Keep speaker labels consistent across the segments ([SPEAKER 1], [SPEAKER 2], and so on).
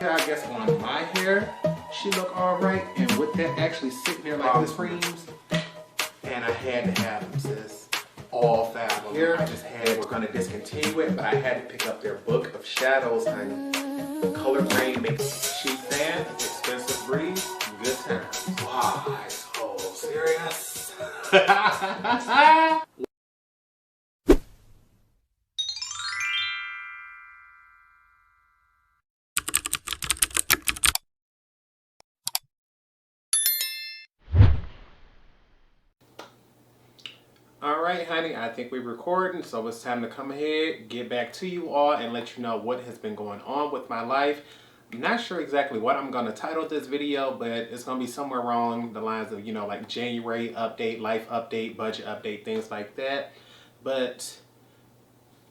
[SPEAKER 1] I guess on my hair, she look all right. And with that actually sitting there like this creams, and I had to have them, sis. All 5 of them. Here, I just had, we're gonna discontinue it, but I had to pick up their book of shadows, honey. Color grade makes cheap fan, expensive breeze, good times. Wow, so serious. Alright, honey, I think we're recording, so it's time to come ahead, get back to you all, and let you know what has been going on with my life. I'm not sure exactly what I'm going to title this video, but it's going to be somewhere along the lines of, you know, like January update, life update, budget update, things like that. But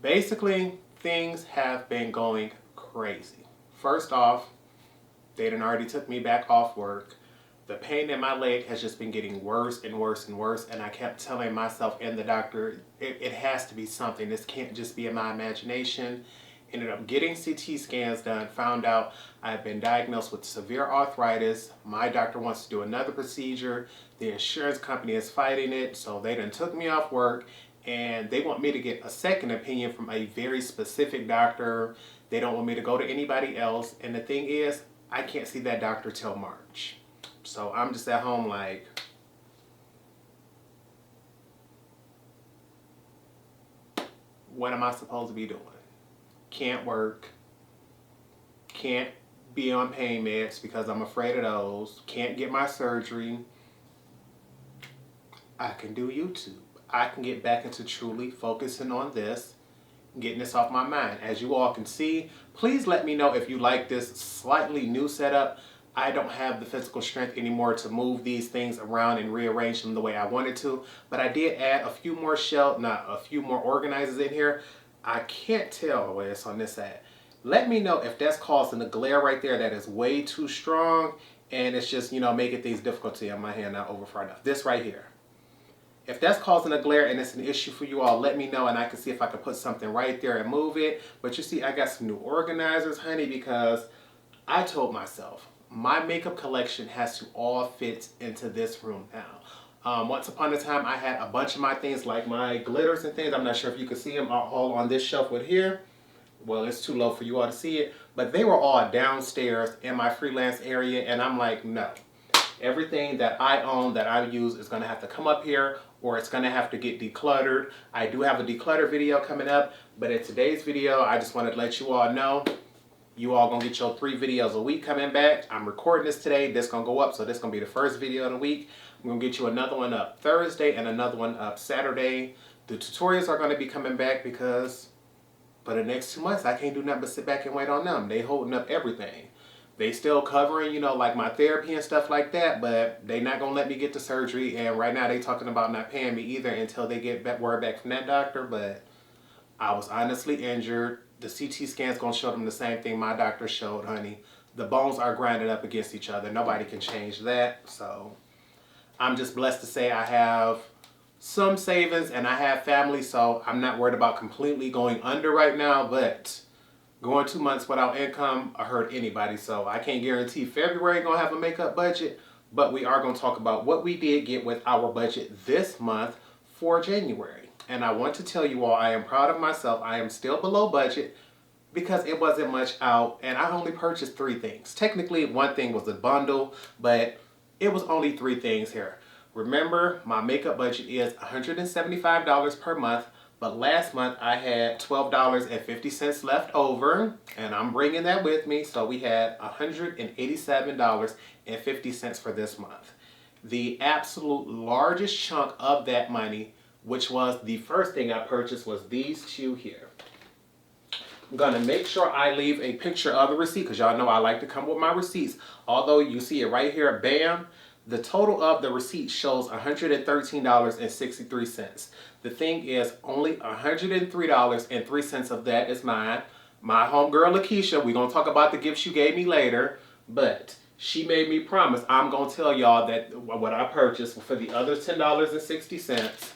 [SPEAKER 1] basically, things have been going crazy. First off, they done already took me back off work. The pain in my leg has just been getting worse and worse and worse, and I kept telling myself and the doctor, it has to be something. This can't just be in my imagination. Ended up getting CT scans done, found out I've been diagnosed with severe arthritis. My doctor wants to do another procedure. The insurance company is fighting it, so they done took me off work, and they want me to get a second opinion from a very specific doctor. They don't want me to go to anybody else, and the thing is, I can't see that doctor till March. So I'm just at home like, what am I supposed to be doing? Can't work. Can't be on pain meds because I'm afraid of those. Can't get my surgery. I can do YouTube. I can get back into truly focusing on this, getting this off my mind. As you all can see, please let me know if you like this slightly new setup. I don't have the physical strength anymore to move these things around and rearrange them the way I wanted to, but I did add a few more organizers in here. I can't tell the way it's on this side. Let me know if that's causing the glare right there that is way too strong, and it's just, you know, making things difficult on my hand not over far enough. This right here. If that's causing a glare and it's an issue for you all, let me know and I can see if I can put something right there and move it. But you see, I got some new organizers, honey, because I told myself, my makeup collection has to all fit into this room now. Once upon a time, I had a bunch of my things, like my glitters and things. I'm not sure if you can see them, are all on this shelf with here. Well, it's too low for you all to see it, but they were all downstairs in my freelance area, and I'm like, no. Everything that I own, that I use, is gonna have to come up here, or it's gonna have to get decluttered. I do have a declutter video coming up, but in today's video, I just wanted to let you all know, you all gonna get your 3 videos a week coming back. I'm recording this today. This gonna go up, so this gonna be the first video of the week. I'm gonna get you another one up Thursday and another one up Saturday. The tutorials are gonna be coming back because for the next 2 months, I can't do nothing but sit back and wait on them. They holding up everything. They still covering, you know, like my therapy and stuff like that, but they not gonna let me get the surgery. And right now they talking about not paying me either until they get word back from that doctor. But I was honestly injured. The CT scan's gonna show them the same thing my doctor showed, honey. The bones are grinded up against each other. Nobody can change that. So I'm just blessed to say I have some savings and I have family, so I'm not worried about completely going under right now. But going 2 months without income, I hurt anybody. So I can't guarantee February gonna have a makeup budget, but we are gonna talk about what we did get with our budget this month for January. And I want to tell you all, I am proud of myself. I am still below budget because it wasn't much out, and I only purchased 3 things. Technically, one thing was a bundle, but it was only 3 things here. Remember, my makeup budget is $175 per month, but last month I had $12.50 left over, and I'm bringing that with me, so we had $187.50 for this month. The absolute largest chunk of that money, which was the first thing I purchased, was these 2 here. I'm gonna make sure I leave a picture of the receipt because y'all know I like to come with my receipts. Although you see it right here, bam, the total of the receipt shows $113.63. The thing is, only $103.03 of that is mine. My homegirl Lakeisha, we're gonna talk about the gift she gave me later, but she made me promise I'm gonna tell y'all that what I purchased for the other $10.60.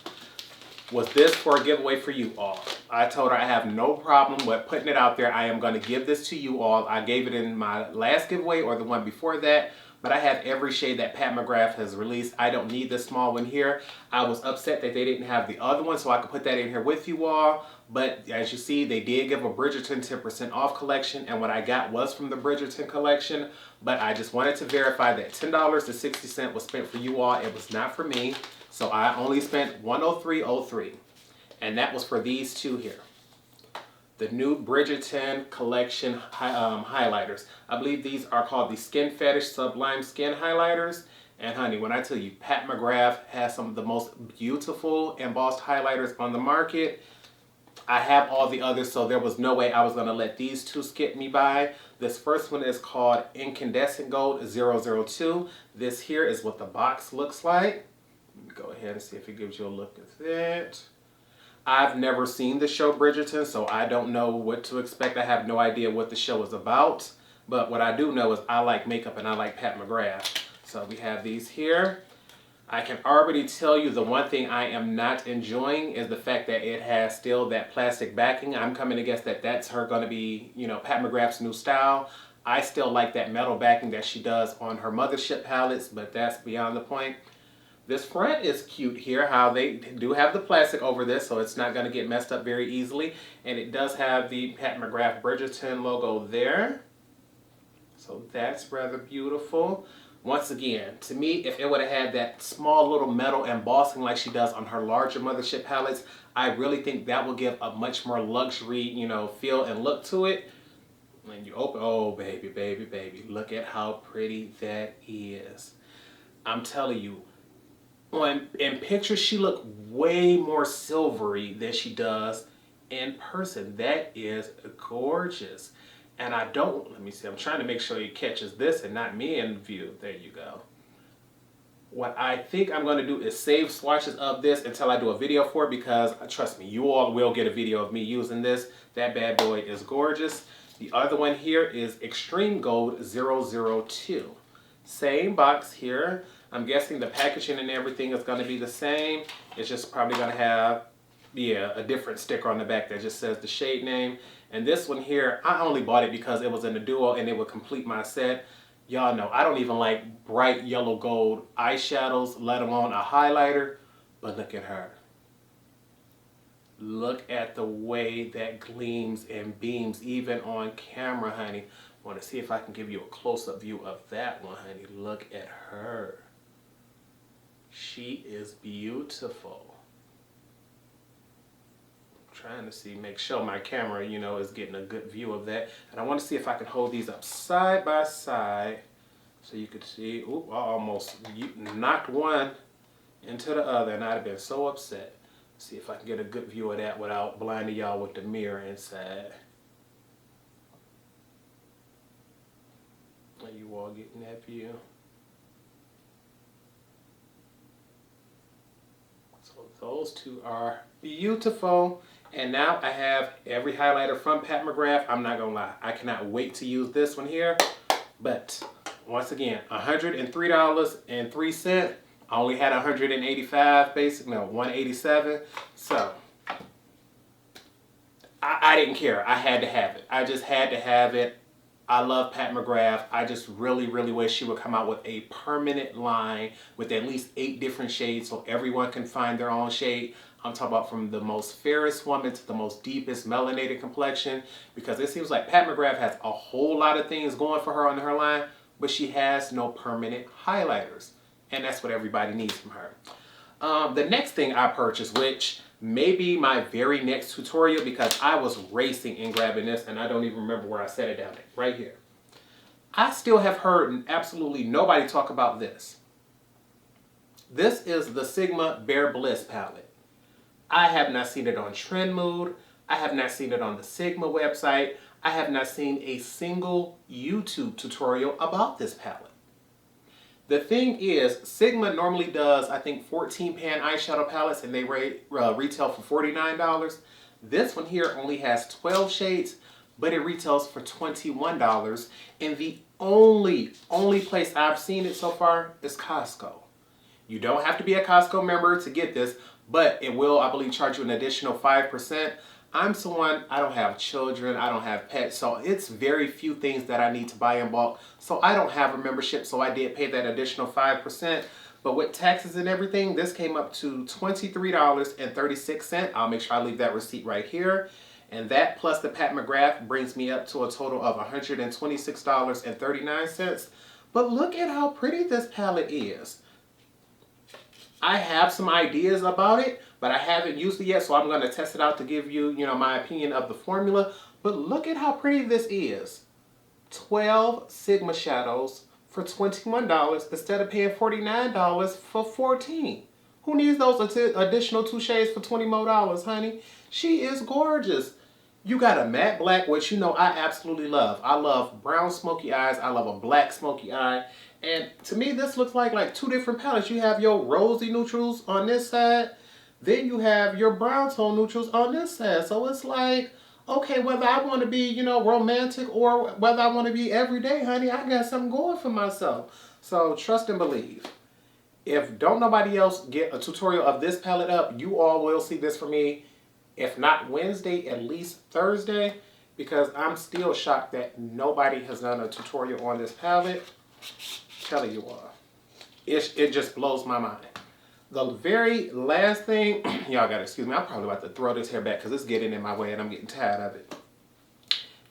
[SPEAKER 1] was this for a giveaway for you all. I told her I have no problem with putting it out there. I am going to give this to you all. I gave it in my last giveaway or the one before that. But I have every shade that Pat McGrath has released. I don't need this small one here. I was upset that they didn't have the other one, so I could put that in here with you all. But as you see, they did give a Bridgerton 10% off collection, and what I got was from the Bridgerton collection. But I just wanted to verify that $10.60 was spent for you all. It was not for me. So I only spent $103.03. And that was for these two here. The new Bridgerton collection highlighters. I believe these are called the Skin Fetish Sublime Skin Highlighters. And honey, when I tell you, Pat McGrath has some of the most beautiful embossed highlighters on the market. I have all the others, so there was no way I was going to let these two skip me by. This first one is called Incandescent Gold 002. This here is what the box looks like. Let me go ahead and see if it gives you a look at that. I've never seen the show Bridgerton, so I don't know what to expect. I have no idea what the show is about. But what I do know is I like makeup and I like Pat McGrath. So we have these here. I can already tell you the one thing I am not enjoying is the fact that it has still that plastic backing. I'm coming to guess that that's her going to be, you know, Pat McGrath's new style. I still like that metal backing that she does on her Mothership palettes, but that's beyond the point. This front is cute here, how they do have the plastic over this, so it's not going to get messed up very easily. And it does have the Pat McGrath Bridgerton logo there. So that's rather beautiful. Once again, to me, if it would have had that small little metal embossing like she does on her larger Mothership palettes, I really think that will give a much more luxury, you know, feel and look to it. When you open, oh baby, baby, baby, look at how pretty that is. I'm telling you, in pictures, she looked way more silvery than she does in person. That is gorgeous. And I don't, let me see, I'm trying to make sure it catches this and not me in view. There you go. What I think I'm going to do is save swatches of this until I do a video for it, because trust me, you all will get a video of me using this. That bad boy is gorgeous. The other one here is Extreme Gold 002. Same box here. I'm guessing the packaging and everything is going to be the same. It's just probably going to have, yeah, a different sticker on the back that just says the shade name. And this one here, I only bought it because it was in a duo and it would complete my set. Y'all know I don't even like bright yellow gold eyeshadows, let alone a highlighter. But look at her. Look at the way that gleams and beams even on camera, honey. I want to see if I can give you a close-up view of that one, honey. Look at her. She is beautiful. I'm trying to see, make sure my camera, you know, is getting a good view of that. And I want to see if I can hold these up side by side so you could see. Oop, I almost knocked one into the other and I'd have been so upset. See if I can get a good view of that without blinding y'all with the mirror inside. Are you all getting that view? So those two are beautiful. And now I have every highlighter from Pat McGrath. I'm not gonna lie, I cannot wait to use this one here. But once again, $103.03. I only had 185 basically, no, 187. So I didn't care. I had to have it. I just had to have it. I love Pat McGrath. I just really, really wish she would come out with a permanent line with at least 8 different shades so everyone can find their own shade. I'm talking about from the most fairest woman to the most deepest melanated complexion, because it seems like Pat McGrath has a whole lot of things going for her on her line, but she has no permanent highlighters. And that's what everybody needs from her. The next thing I purchased, which may be my very next tutorial, because I was racing in grabbing this and I don't even remember where I set it down at, right here. I still have heard absolutely nobody talk about this. This is the Sigma Bare Bliss palette. I have not seen it on Trend Mood. I have not seen it on the Sigma website. I have not seen a single YouTube tutorial about this palette. The thing is, Sigma normally does, I think, 14-pan eyeshadow palettes, and they retail for $49. This one here only has 12 shades, but it retails for $21. And the only place I've seen it so far is Costco. You don't have to be a Costco member to get this, but it will, I believe, charge you an additional 5%. I'm someone, I don't have children, I don't have pets, so it's very few things that I need to buy in bulk. So I don't have a membership, so I did pay that additional 5%. But with taxes and everything, this came up to $23.36. I'll make sure I leave that receipt right here. And that plus the Pat McGrath brings me up to a total of $126.39. But look at how pretty this palette is. I have some ideas about it, but I haven't used it yet, so I'm going to test it out to give you, my opinion of the formula. But look at how pretty this is. 12 Sigma shadows for $21 instead of paying $49 for $14. Who needs those additional 2 shades for $20 more, honey? She is gorgeous. You got a matte black, which I absolutely love. I love brown smoky eyes. I love a black smoky eye. And to me, this looks like 2 different palettes. You have your rosy neutrals on this side. Then you have your brown tone neutrals on this side. So it's like, okay, whether I want to be, romantic or whether I want to be everyday, honey, I got something going for myself. So trust and believe. If don't nobody else get a tutorial of this palette up, you all will see this from me. If not Wednesday, at least Thursday. Because I'm still shocked that nobody has done a tutorial on this palette. Telling you all. It just blows my mind. The very last thing, y'all gotta excuse me, I'm probably about to throw this hair back because it's getting in my way and I'm getting tired of it.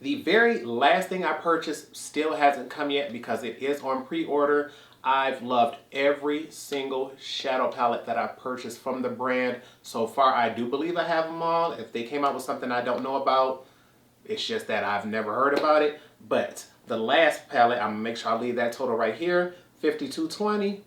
[SPEAKER 1] The very last thing I purchased still hasn't come yet because it is on pre-order. I've loved every single shadow palette that I've purchased from the brand. So far, I do believe I have them all. If they came out with something I don't know about, it's just that I've never heard about it. But the last palette, I'm gonna make sure I leave that total right here, $52.20.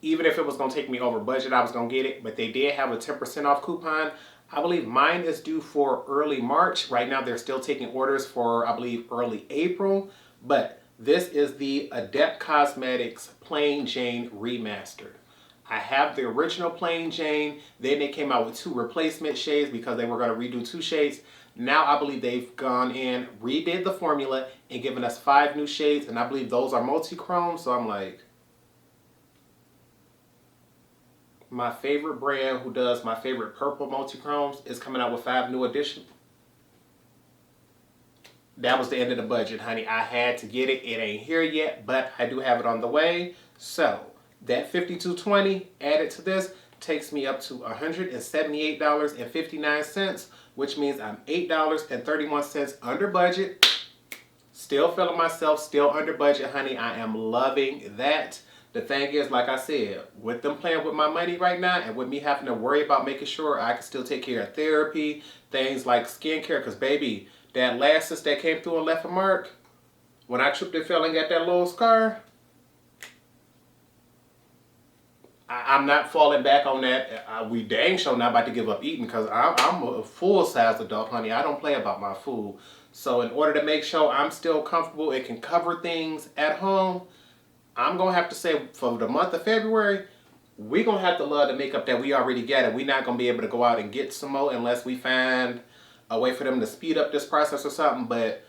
[SPEAKER 1] Even if it was gonna take me over budget, I was gonna get it, but they did have a 10% off coupon. I believe mine is due for early March. Right now, they're still taking orders for, I believe, early April. But this is the Adept Cosmetics Plain Jane Remastered. I have the original Plain Jane. Then they came out with 2 replacement shades because they were gonna redo 2 shades. Now I believe they've gone in, redid the formula, and given us 5 new shades, and I believe those are multi-chrome, so I'm like, my favorite brand who does my favorite purple multi-chromes is coming out with 5 new editions. That was the end of the budget, honey. I had to get it. It ain't here yet, but I do have it on the way. So that $52.20 added to this takes me up to $178.59, which means I'm $8.31 under budget. Still feeling myself, still under budget, honey. I am loving that. The thing is, like I said, with them playing with my money right now and with me having to worry about making sure I can still take care of therapy, things like skincare, because baby, that last cyst that came through and left a mark, when I tripped and fell and got that little scar, I'm not falling back on that. We dang sure not about to give up eating because I'm a full-size adult, honey. I don't play about my food. So in order to make sure I'm still comfortable and can cover things at home, I'm going to have to say for the month of February, we're going to have to love the makeup that we already got. And we're not going to be able to go out and get some more unless we find a way for them to speed up this process or something. But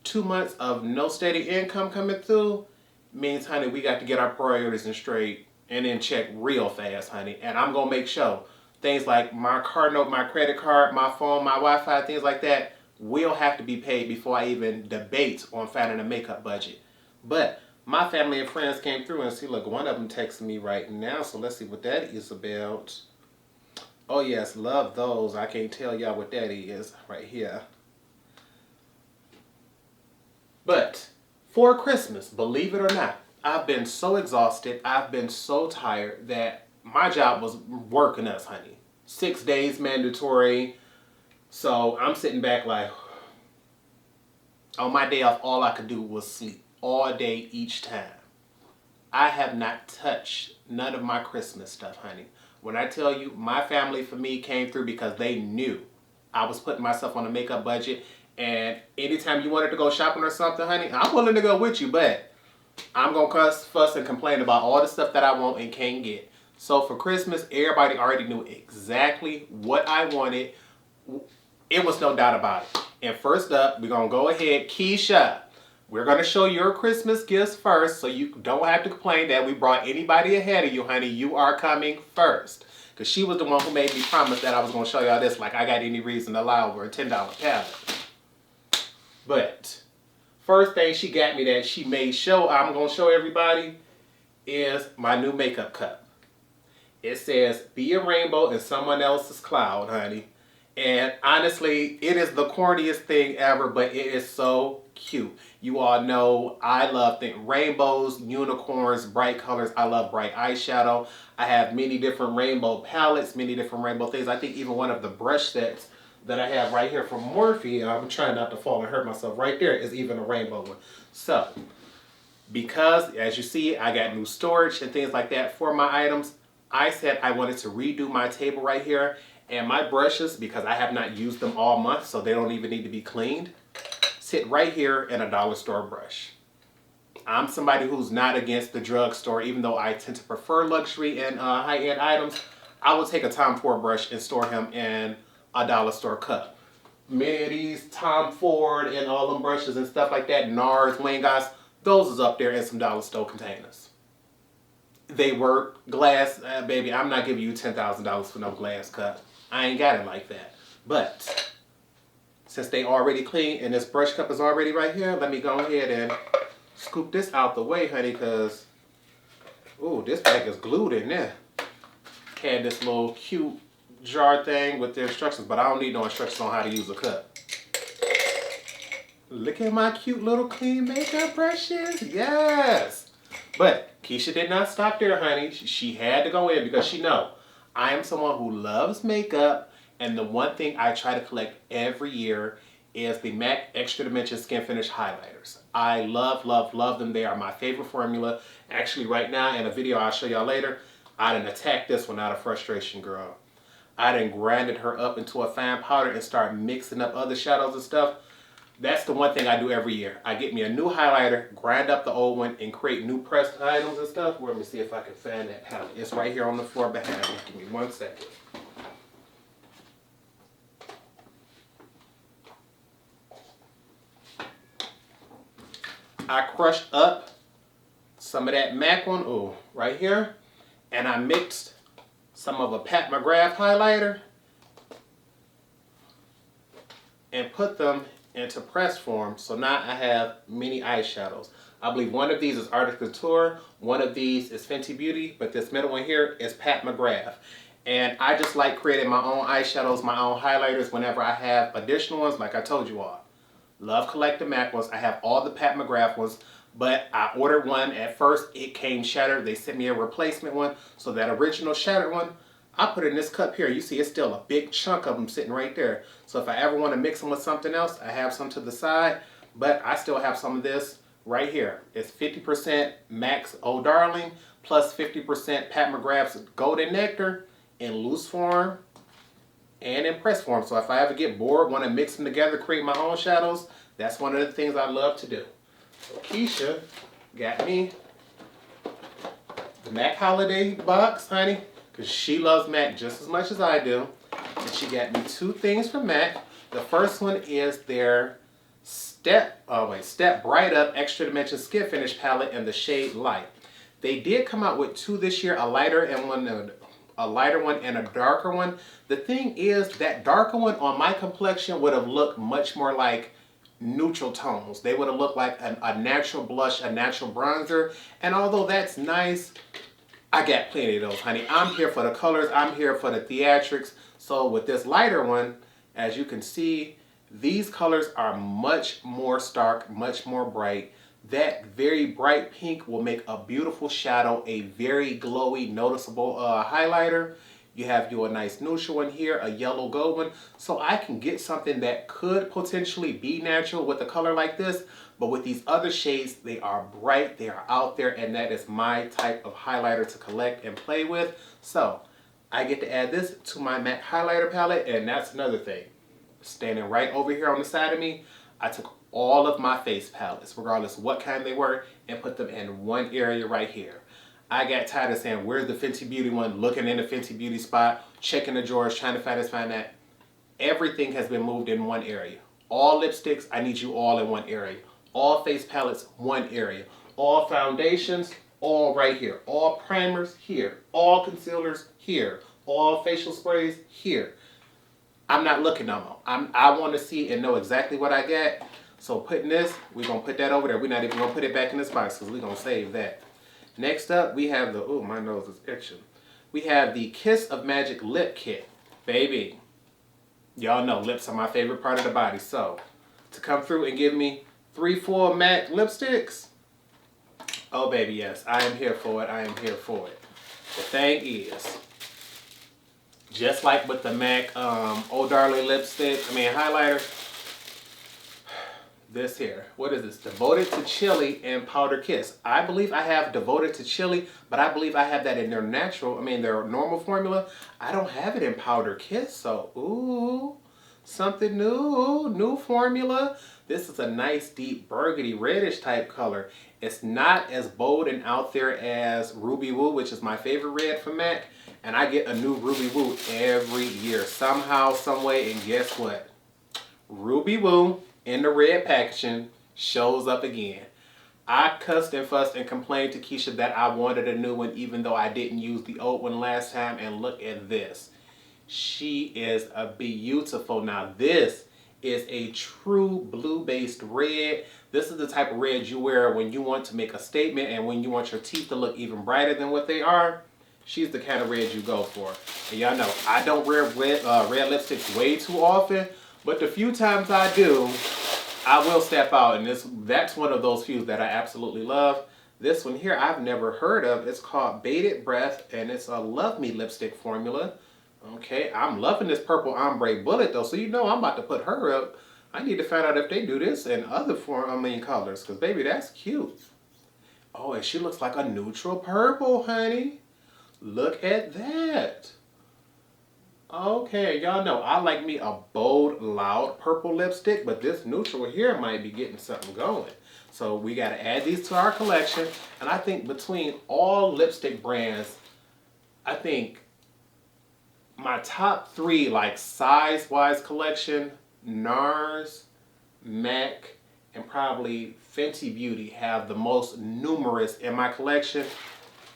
[SPEAKER 1] 2 months of no steady income coming through means, honey, we got to get our priorities in straight and in check real fast, honey. And I'm going to make sure things like my car note, my credit card, my phone, my Wi-Fi, things like that will have to be paid before I even debate on finding a makeup budget. But my family and friends came through and see, look, one of them texting me right now, so let's see what that is about. Oh yes, love those. I can't tell y'all what that is right here. But for Christmas, believe it or not, I've been so exhausted, I've been so tired that my job was working us, honey. 6 days mandatory. So I'm sitting back like, on my day off, all I could do was sleep. All day, each time. I have not touched none of my Christmas stuff, honey. When I tell you, my family for me came through because they knew I was putting myself on a makeup budget. And anytime you wanted to go shopping or something, honey, I'm willing to go with you, but I'm going to cuss, fuss, and complain about all the stuff that I want and can't get. So for Christmas, everybody already knew exactly what I wanted. It was no doubt about it. And first up, we're going to go ahead, Keisha. We're going to show your Christmas gifts first, so you don't have to complain that we brought anybody ahead of you, honey. You are coming first. Because she was the one who made me promise that I was going to show y'all this like I got any reason to lie over a $10 palette. But first thing she got me that she made sure I'm going to show everybody is my new makeup cup. It says, be a rainbow in someone else's cloud, honey. And honestly, it is the corniest thing ever, but it is so cute. You all know I love rainbows, unicorns, bright colors. I love bright eyeshadow. I have many different rainbow palettes, many different rainbow things. I think even one of the brush sets that I have right here from Morphe, I'm trying not to fall and hurt myself right there, is even a rainbow one. So, because as you see, I got new storage and things like that for my items, I said I wanted to redo my table right here. And my brushes, because I have not used them all month, so they don't even need to be cleaned, sit right here in a dollar store brush. I'm somebody who's not against the drugstore, even though I tend to prefer luxury and high-end items. I will take a Tom Ford brush and store him in a dollar store cup. Many of these Tom Ford and all them brushes and stuff like that, NARS, Wayne guys, those is up there in some dollar store containers. They work, glass, baby, I'm not giving you $10,000 for no glass cup. I ain't got it like that. But since they already clean and this brush cup is already right here, let me go ahead and scoop this out the way, honey, because, ooh, this bag is glued in there. Had this little cute jar thing with the instructions, but I don't need no instructions on how to use a cup. Look at my cute little clean makeup brushes. Yes. But Keisha did not stop there, honey. She had to go in because she know I am someone who loves makeup, and the one thing I try to collect every year is the MAC Extra Dimension Skin Finish Highlighters. I love, love, love them. They are my favorite formula. Actually, right now, in a video I'll show y'all later, I done attacked this one out of frustration, girl. I done grinded her up into a fine powder and start mixing up other shadows and stuff. That's the one thing I do every year. I get me a new highlighter, grind up the old one, and create new pressed items and stuff. Well, let me see if I can find that palette. It's right here on the floor behind me. Give me 1 second. I crushed up some of that MAC one, ooh, right here. And I mixed some of a Mcgrath highlighter and put them into press form. So now I have mini eyeshadows. I believe one of these is Artist Couture, one of these is Fenty Beauty, but this middle one here is Mcgrath. And I just like creating my own eyeshadows, my own highlighters whenever I have additional ones, like I told you all. Love collecting MAC ones. I have all the Mcgrath ones, but I ordered one. At first, it came shattered. They sent me a replacement one. So that original shattered one, I put it in this cup here. You see, it's still a big chunk of them sitting right there. So if I ever want to mix them with something else, I have some to the side. But I still have some of this right here. It's 50% Max Oh Darling plus 50% Pat McGrath's Golden Nectar in loose form and in press form. So if I ever get bored, want to mix them together, create my own shadows, that's one of the things I love to do. So Keisha got me the MAC Holiday box, honey, because she loves MAC just as much as I do. And she got me 2 things from MAC. The first one is their Step Bright Up Extra Dimension Skin Finish Palette in the shade Light. They did come out with 2 this year, a lighter one and a darker one. The thing is, that darker one on my complexion would have looked much more like neutral tones. They would have looked like a natural blush, a natural bronzer. And although that's nice, I got plenty of those, honey. I'm here for the colors. I'm here for the theatrics. So with this lighter one, as you can see, these colors are much more stark, much more bright. That very bright pink will make a beautiful shadow, a very glowy, noticeable highlighter. You have your nice neutral one here, a yellow gold one. So I can get something that could potentially be natural with a color like this, but with these other shades, they are bright, they are out there, and that is my type of highlighter to collect and play with. So I get to add this to my MAC highlighter palette, and that's another thing. Standing right over here on the side of me, I took all of my face palettes, regardless of what kind they were, and put them in one area right here. I got tired of saying, where's the Fenty Beauty one? Looking in the Fenty Beauty spot, checking the drawers, trying to find that. Everything has been moved in one area. All lipsticks, I need you all in one area. All face palettes, one area. All foundations, all right here. All primers, here. All concealers, here. All facial sprays, here. I'm not looking no more. I want to see and know exactly what I got. So putting this, we're going to put that over there. We're not even going to put it back in this box because we're going to save that. Next up, we have the, oh, my nose is itching. We have the Kiss of Magic Lip Kit. Baby, y'all know lips are my favorite part of the body. So, to come through and give me 3 full MAC lipsticks, oh baby, yes, I am here for it. I am here for it. The thing is, just like with the MAC Oh Darling highlighter, this here, what is this? Devoted to Chili and Powder Kiss. I believe I have Devoted to Chili, but I believe I have that in their their normal formula. I don't have it in Powder Kiss, so ooh, something new formula. This is a nice deep burgundy reddish type color. It's not as bold and out there as Ruby Woo, which is my favorite red from MAC, and I get a new Ruby Woo every year, somehow, some way, and guess what? Ruby Woo in the red packaging shows up again. I cussed and fussed and complained to Keisha that I wanted a new one even though I didn't use the old one last time, and look at this. She is a beautiful. Now this is a true blue-based red. This is the type of red you wear when you want to make a statement and when you want your teeth to look even brighter than what they are. She's the kind of red you go for. And y'all know, I don't wear red lipsticks way too often, but the few times I do, I will step out, and that's one of those few that I absolutely love. This one here I've never heard of. It's called Bated Breath, and it's a Love Me lipstick formula. Okay, I'm loving this purple ombre bullet though, so you know I'm about to put her up. I need to find out if they do this in other colors, because baby, that's cute. Oh, and she looks like a neutral purple, honey. Look at that. Okay, y'all know I like me a bold, loud purple lipstick, but this neutral here might be getting something going. So we got to add these to our collection. And I think between all lipstick brands, I think my top 3, like size-wise collection, NARS, MAC, and probably Fenty Beauty have the most numerous in my collection.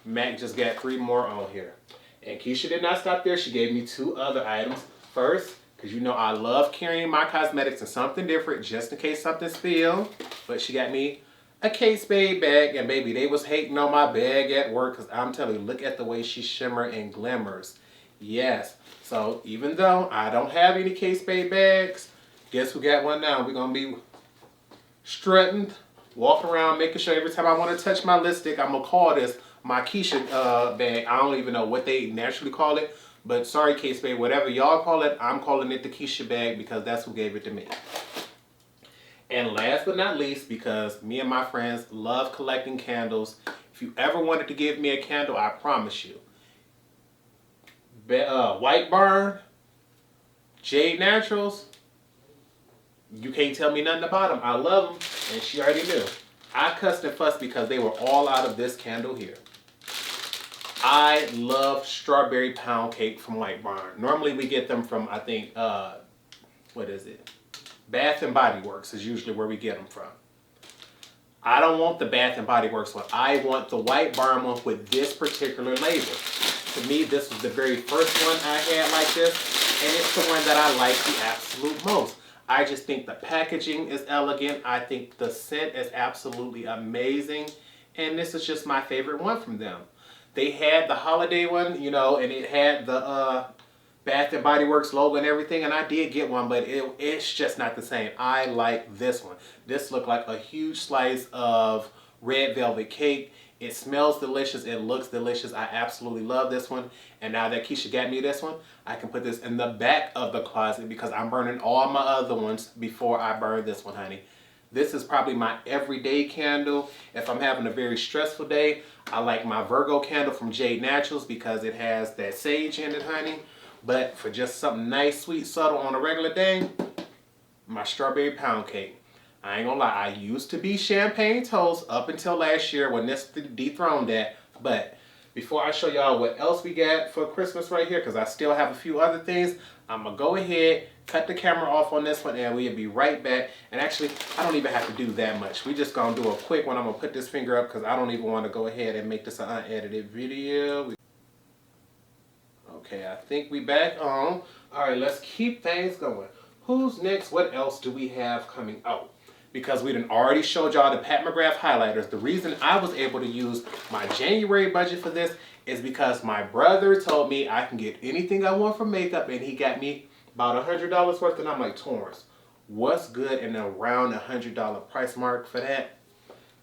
[SPEAKER 1] MAC just got 3 more on here. And Keisha did not stop there. She gave me 2 other items. First, because you know I love carrying my cosmetics in something different just in case something spills. But she got me a Spade Bag. And baby, they was hating on my bag at work because I'm telling you, look at the way she shimmer and glimmers. Yes. So even though I don't have any Spade bags, guess who got one now? We're going to be strutting, walking around, making sure every time I want to touch my lipstick, I'm going to call this my Keisha bag. I don't even know what they naturally call it, but sorry, Spade, whatever y'all call it, I'm calling it the Keisha bag because that's who gave it to me. And last but not least, because me and my friends love collecting candles, if you ever wanted to give me a candle, I promise you, White Barn, Jade Naturals, you can't tell me nothing about them. I love them, and she already knew. I cussed and fussed because they were all out of this candle here. I love Strawberry Pound Cake from White Barn. Normally we get them from, I think, what is it? Bath and Body Works is usually where we get them from. I don't want the Bath and Body Works one. I want the White Barn one with this particular label. To me, this was the very first one I had like this, and it's the one that I like the absolute most. I just think the packaging is elegant. I think the scent is absolutely amazing, and this is just my favorite one from them. They had the holiday one, you know, and it had the Bath and Body Works logo and everything, and I did get one, but it's just not the same. I like this one. This looked like a huge slice of red velvet cake. It smells delicious. It looks delicious. I absolutely love this one. And now that Keisha got me this one, I can put this in the back of the closet because I'm burning all my other ones before I burn this one, honey. This is probably my everyday candle. If I'm having a very stressful day, I like my Virgo candle from Jade Naturals because it has that sage in it, honey. But for just something nice, sweet, subtle on a regular day, my Strawberry Pound Cake. I ain't gonna lie, I used to be Champagne Toast up until last year when this dethroned that. But Before I show y'all what else we got for Christmas right here, because I still have a few other things, I'm going to go ahead, cut the camera off on this one, and we'll be right back. And actually, I don't even have to do that much. We just going to do a quick one. I'm going to put this finger up because I don't even want to go ahead and make this an unedited video. Okay, I think we back on. All right, let's keep things going. Who's next? What else do we have coming out? Because we done already showed y'all the Mcgrath Highlighters. The reason I was able to use my January budget for this is because my brother told me I can get anything I want for makeup, and he got me about $100 worth, and I'm like, Torrence, what's good in around $100 price mark for that?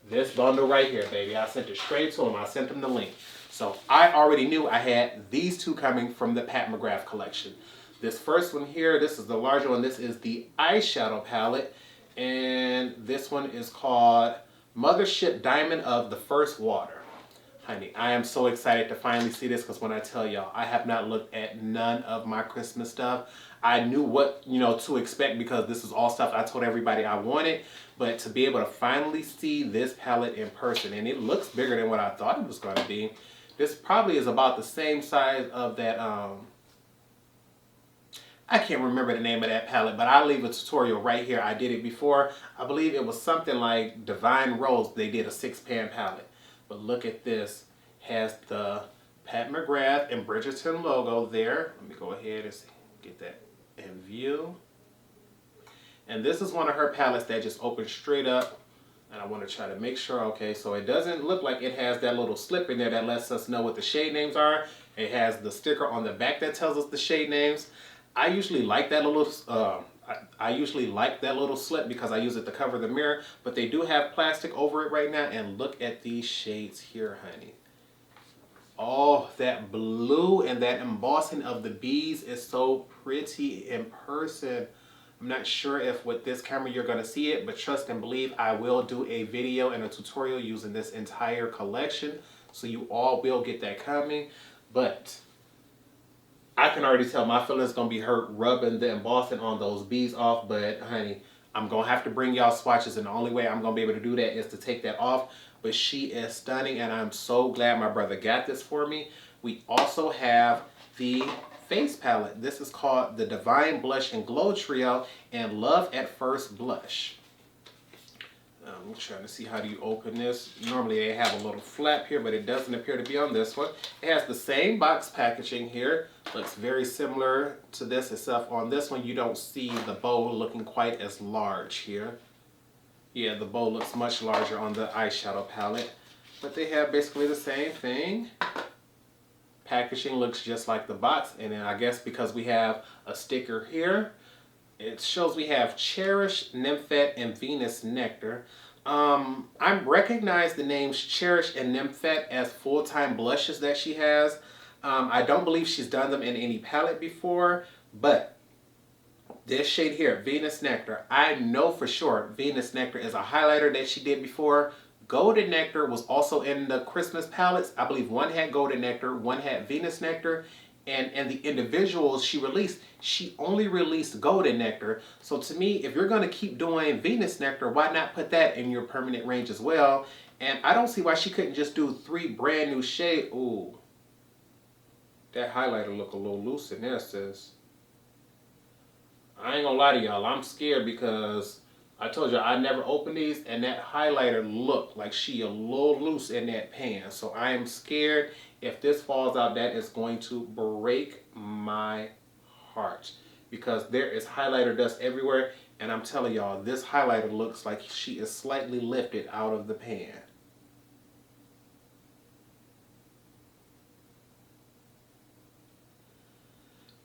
[SPEAKER 1] This bundle right here, baby. I sent it straight to him. I sent him the link. So I already knew I had these two coming from the Mcgrath collection. This first one here, this is the larger one. This is the eyeshadow palette. And this one is called Mothership Diamond of the First Water. Honey, I am so excited to finally see this because when I tell y'all, I have not looked at none of my Christmas stuff. I knew what, to expect because this is all stuff I told everybody I wanted. But to be able to finally see this palette in person, and it looks bigger than what I thought it was going to be. This probably is about the same size of that, I can't remember the name of that palette, but I'll leave a tutorial right here. I did it before. I believe it was something like Divine Rose. They did a 6-pan palette. But look at this. Has the Pat McGrath and Bridgerton logo there. Let me go ahead and get that in view. And this is one of her palettes that just opens straight up. And I want to try to make sure, okay, so it doesn't look like it has that little slip in there that lets us know what the shade names are. It has the sticker on the back that tells us the shade names. I usually like that little slip because I use it to cover the mirror, but they do have plastic over it right now, and look at these shades here, honey. Oh, that blue and that embossing of the bees is so pretty in person. I'm not sure if with this camera you're going to see it, but trust and believe I will do a video and a tutorial using this entire collection, so you all will get that coming. But I can already tell my feelings going to be hurt rubbing the embossing on those bees off, but honey, I'm going to have to bring y'all swatches, and the only way I'm going to be able to do that is to take that off. But she is stunning, and I'm so glad my brother got this for me. We also have the face palette. This is called the Divine Blush and Glow Trio and Love at First Blush. I'm trying to see how do you open this. Normally they have a little flap here, but it doesn't appear to be on this one. It has the same box packaging here. Looks very similar to this, except on this one you don't see the bow looking quite as large here. Yeah, the bow looks much larger on the eyeshadow palette. But they have basically the same thing. Packaging looks just like the box, and then I guess because we have a sticker here, it shows we have Cherish, Nymphette, and Venus Nectar. I recognize the names Cherish and Nymphette as full-time blushes that she has. I don't believe she's done them in any palette before, but this shade here, Venus Nectar, I know for sure Venus Nectar is a highlighter that she did before. Golden Nectar was also in the Christmas palettes. I believe one had Golden Nectar, one had Venus Nectar. And the individuals she released, she only released Golden Nectar. So to me, if you're going to keep doing Venus Nectar, why not put that in your permanent range as well? And I don't see why she couldn't just do 3 brand new shades. Ooh, that highlighter look a little loose in there, sis. I ain't gonna lie to y'all, I'm scared because I told you I never opened these, and that highlighter looked like she a little loose in that pan. So I am scared if this falls out, that is going to break my heart because there is highlighter dust everywhere, and I'm telling y'all, this highlighter looks like she is slightly lifted out of the pan.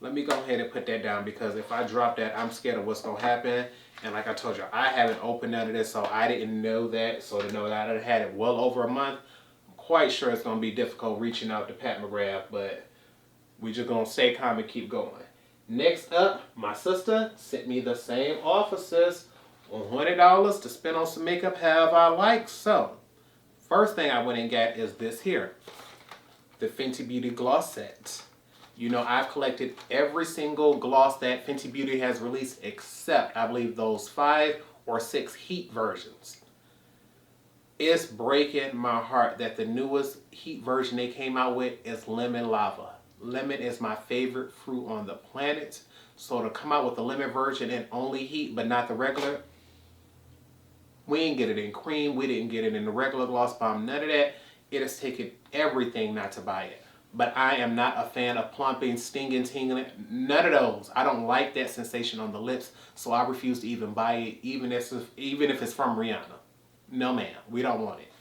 [SPEAKER 1] Let me go ahead and put that down because if I drop that, I'm scared of what's going to happen. And like I told you, I haven't opened none of this, so I didn't know that. So to know that I had it well over a month, I'm quite sure it's going to be difficult reaching out to Pat McGrath, but we just going to stay calm and keep going. Next up, my sister sent me the same offer, sis, $100 to spend on some makeup however I like. So, first thing I went and got is this here, the Fenty Beauty Gloss Set. You know, I've collected every single gloss that Fenty Beauty has released except, I believe, those 5 or 6 heat versions. It's breaking my heart that the newest heat version they came out with is lemon lava. Lemon is my favorite fruit on the planet. So to come out with the lemon version and only heat but not the regular, we didn't get it in cream, we didn't get it in the regular gloss bomb, none of that. It has taken everything not to buy it. But I am not a fan of plumping, stinging, tingling, none of those. I don't like that sensation on the lips, so I refuse to even buy it, even if it's from Rihanna. No ma'am, we don't want it.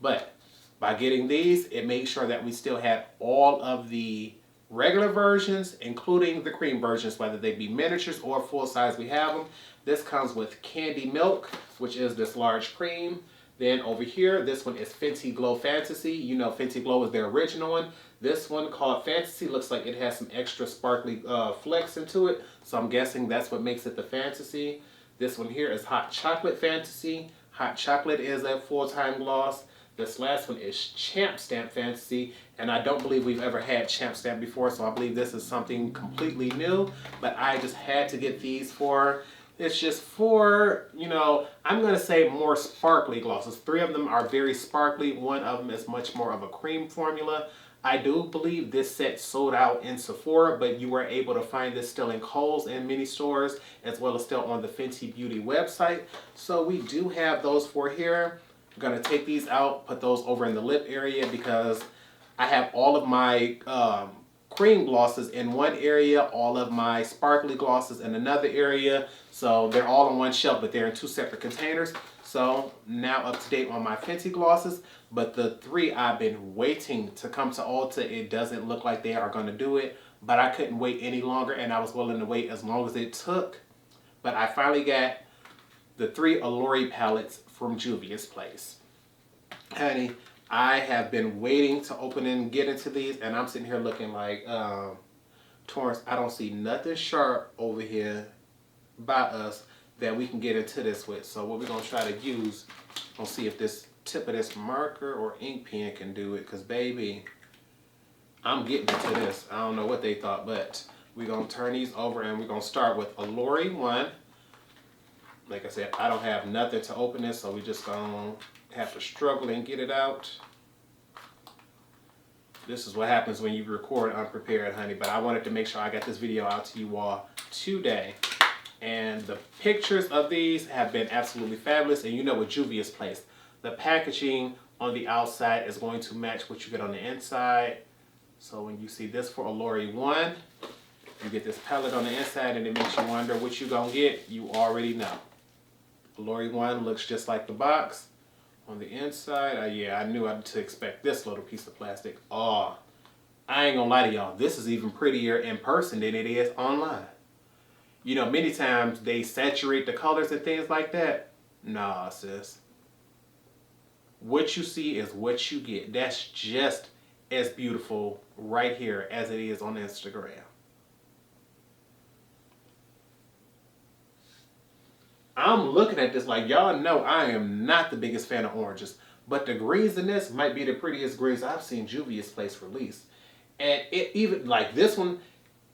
[SPEAKER 1] But by getting these, it makes sure that we still have all of the regular versions, including the cream versions, whether they be miniatures or full size, we have them. This comes with Candy Milk, which is this large cream. Then over here, this one is Fenty Glow Fantasy. You know Fenty Glow is their original one. This one called Fantasy looks like it has some extra sparkly flecks into it. So I'm guessing that's what makes it the Fantasy. This one here is Hot Chocolate Fantasy. Hot Chocolate is a full-time gloss. This last one is Champ Stamp Fantasy. And I don't believe we've ever had Champ Stamp before. So I believe this is something completely new. But I just had to get these for... It's just for, you know, I'm going to say more sparkly glosses. 3 of them are very sparkly. 1 of them is much more of a cream formula. I do believe this set sold out in Sephora, but you were able to find this still in Kohl's and many stores, as well as still on the Fenty Beauty website. So we do have those for here. I'm going to take these out, put those over in the lip area because I have all of my... cream glosses in one area, all of my sparkly glosses in another area. So they're all on one shelf, but they're in 2 separate containers. So now up to date on my Fenty glosses, but the 3 I've been waiting to come to Ulta. It doesn't look like they are going to do it, but I couldn't wait any longer, and I was willing to wait as long as it took. But I finally got the 3 Allure palettes from Juvia's Place. Honey, I have been waiting to open and get into these, and I'm sitting here looking like, Torrence, I don't see nothing sharp over here by us that we can get into this with. So what we're going to try to use, we'll see if this tip of this marker or ink pen can do it, because baby, I'm getting into this. I don't know what they thought, but we're going to turn these over, and we're going to start with Allure 1. Like I said, I don't have nothing to open this, so we're just going to have to struggle and get it out. This is what happens when you record unprepared, honey. But I wanted to make sure I got this video out to you all today. And the pictures of these have been absolutely fabulous. And you know, with Juvia's Place, the packaging on the outside is going to match what you get on the inside. So when you see this for Allure 1, you get this palette on the inside, and it makes you wonder what you're going to get. You already know. Allure 1 looks just like the box. On the inside, yeah, I knew to expect this little piece of plastic. Oh, I ain't gonna lie to y'all. This is even prettier in person than it is online. You know, many times they saturate the colors and things like that. Nah, sis. What you see is what you get. That's just as beautiful right here as it is on Instagram. I'm looking at this like, y'all know I am not the biggest fan of oranges, but the greens in this might be the prettiest greens I've seen Juvia's Place release. And it even, like this one,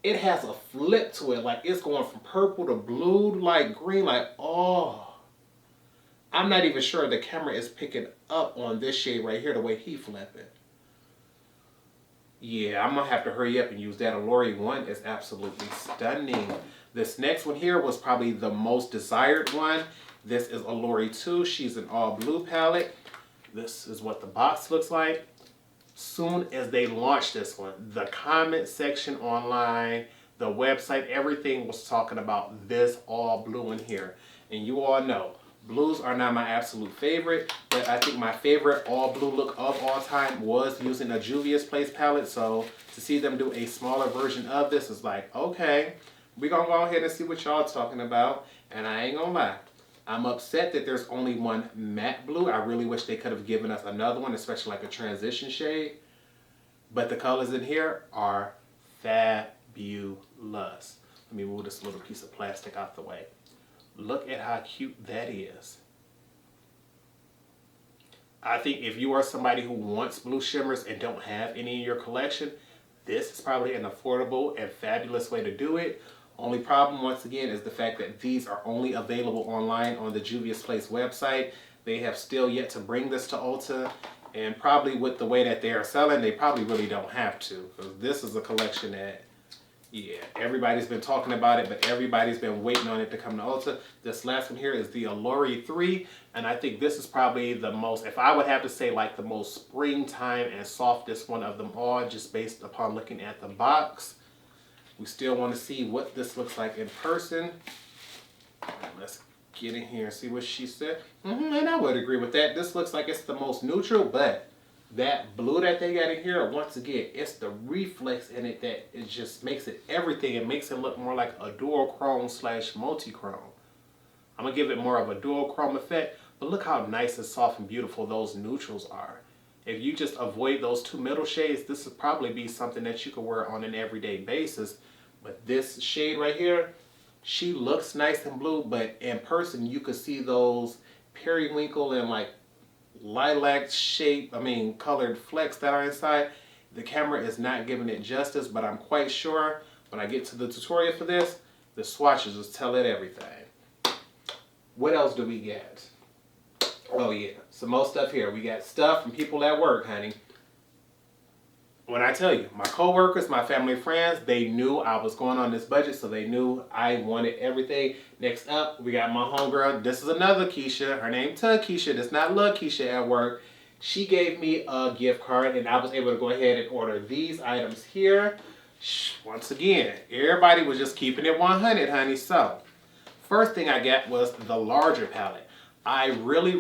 [SPEAKER 1] it has a flip to it. Like it's going from purple to blue, like green, like, oh. I'm not even sure the camera is picking up on this shade right here the way he flipping. Yeah, I'm going to have to hurry up and use that. Allure 1 is absolutely stunning. This next one here was probably the most desired one. This is Allure 2. She's an all blue palette. This is what the box looks like. Soon as they launched this one, the comment section online, the website, everything was talking about this all blue in here. And you all know, blues are not my absolute favorite, but I think my favorite all blue look of all time was using a Juvia's Place palette. So to see them do a smaller version of this is like, okay, we're going to go ahead and see what y'all talking about. And I ain't going to lie, I'm upset that there's only one matte blue. I really wish they could have given us another one, especially like a transition shade. But the colors in here are fabulous. Let me move this little piece of plastic out the way. Look at how cute that is. I think if you are somebody who wants blue shimmers and don't have any in your collection, this is probably an affordable and fabulous way to do it. Only problem, once again, is the fact that these are only available online on the Juvia's Place website. They have still yet to bring this to Ulta. And probably with the way that they are selling, they probably really don't have to. Because this is a collection that, yeah, everybody's been talking about it, but everybody's been waiting on it to come to Ulta. This last one here is the Allure 3. And I think this is probably the most, if I would have to say, like the most springtime and softest one of them all, just based upon looking at the box. We still want to see what this looks like in person. Let's get in here and see what she said. And I would agree with that. This looks like it's the most neutral, but that blue that they got in here, once again, it's the reflex in it that it just makes it everything. It makes it look more like a dual chrome / multi-chrome. I'm going to give it more of a dual chrome effect, but look how nice and soft and beautiful those neutrals are. If you just avoid those two middle shades, this would probably be something that you could wear on an everyday basis. But this shade right here, she looks nice and blue, but in person you could see those periwinkle and like lilac colored flecks that are inside. The camera is not giving it justice, but I'm quite sure when I get to the tutorial for this, the swatches will tell it everything. What else do we get? Oh yeah, some more stuff here. We got stuff from people at work, honey. When I tell you, my co-workers, my family, friends, they knew I was going on this budget, so they knew I wanted everything. Next up, we got my homegirl. This is another Keisha. Her name Keisha. This is not Lil Keisha at work. She gave me a gift card, and I was able to go ahead and order these items here. Once again, everybody was just keeping it 100, honey. So, first thing I got was the larger palette. I really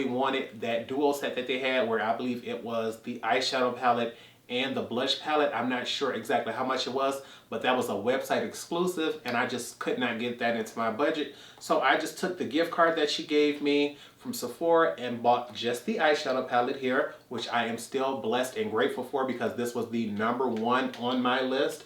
[SPEAKER 1] wanted that dual set that they had where I believe it was the eyeshadow palette and the blush palette. I'm not sure exactly how much it was, but that was a website exclusive and I just could not get that into my budget. So I just took the gift card that she gave me from Sephora and bought just the eyeshadow palette here, which I am still blessed and grateful for because this was the #1 on my list.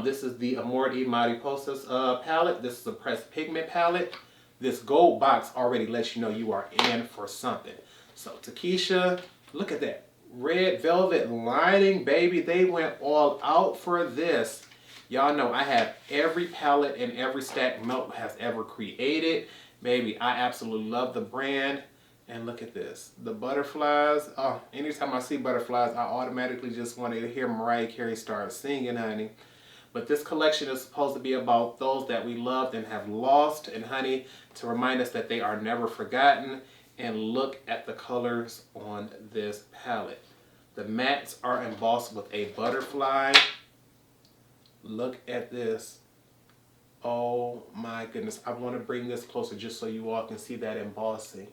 [SPEAKER 1] This is the Amor y Mariposas palette. This is a pressed pigment palette. This gold box already lets you know you are in for something. So Keisha, look at that. Red velvet lining, baby. They went all out for this. Y'all know I have every palette and every stack Melt has ever created. Baby, I absolutely love the brand. And look at this. The butterflies. Oh, anytime I see butterflies, I automatically just want to hear Mariah Carey start singing, honey. But this collection is supposed to be about those that we loved and have lost. And honey, to remind us that they are never forgotten. And look at the colors on this palette. The mattes are embossed with a butterfly. Look at this. Oh my goodness. I want to bring this closer just so you all can see that embossing.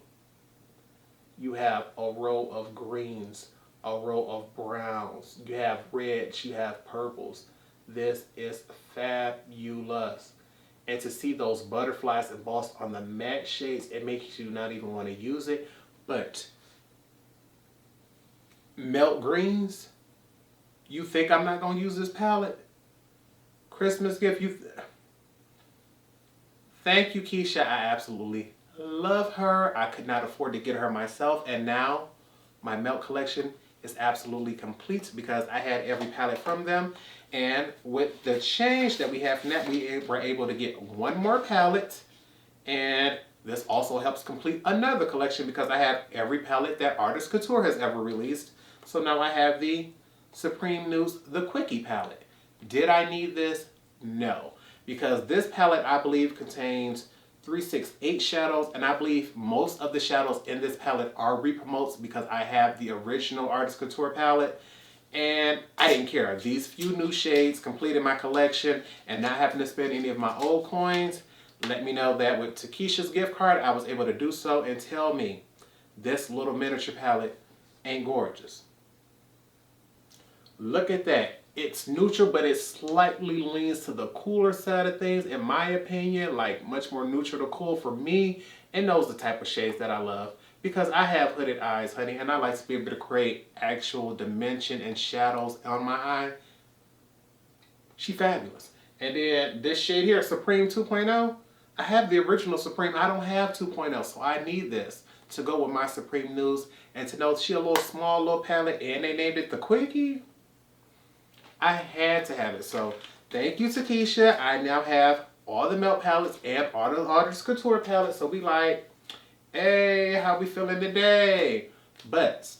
[SPEAKER 1] You have a row of greens, a row of browns. You have reds, you have purples. This is fabulous. And to see those butterflies embossed on the matte shades, it makes you not even want to use it. But Melt Greens, you think I'm not going to use this palette? Christmas gift, thank you, Keisha. I absolutely love her. I could not afford to get her myself. And now my Melt collection is absolutely complete because I had every palette from them. And with the change that we have from that, we were able to get one more palette. And this also helps complete another collection because I have every palette that Artist Couture has ever released. So now I have the Supreme News, the Quickie palette. Did I need this? No. Because this palette, I believe, contains 368 shadows, and I believe most of the shadows in this palette are repromotes because I have the original Artist Couture palette. And I didn't care. These few new shades completed my collection, and not having to spend any of my old coins let me know that with Keisha's gift card, I was able to do so. And tell me, this little miniature palette ain't gorgeous. Look at that. It's neutral, but it slightly leans to the cooler side of things, in my opinion, like much more neutral to cool for me. And those are the type of shades that I love. Because I have hooded eyes, honey, and I like to be able to create actual dimension and shadows on my eye. She fabulous. And then this shade here, Supreme 2.0, I have the original Supreme. I don't have 2.0, so I need this to go with my Supreme News. And to know she a little small little palette, and they named it the Quickie, I had to have it. So thank you to Keisha. I now have all the Melt palettes and all the Artist Couture palettes. So we like, Hey, how we feeling today? But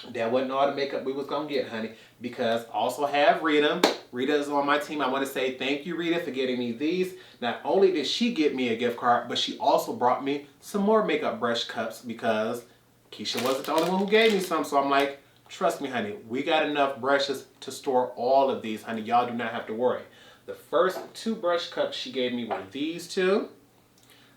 [SPEAKER 1] that wasn't all the makeup we was gonna get, honey, because I also have Rita. Rita is on my team. I want to say thank you, Rita, for getting me these. Not only did she get me a gift card, but she also brought me some more makeup brush cups because Keisha wasn't the only one who gave me some. So I'm like, trust me, honey, we got enough brushes to store all of these, honey. Y'all do not have to worry. The first two brush cups she gave me were these two.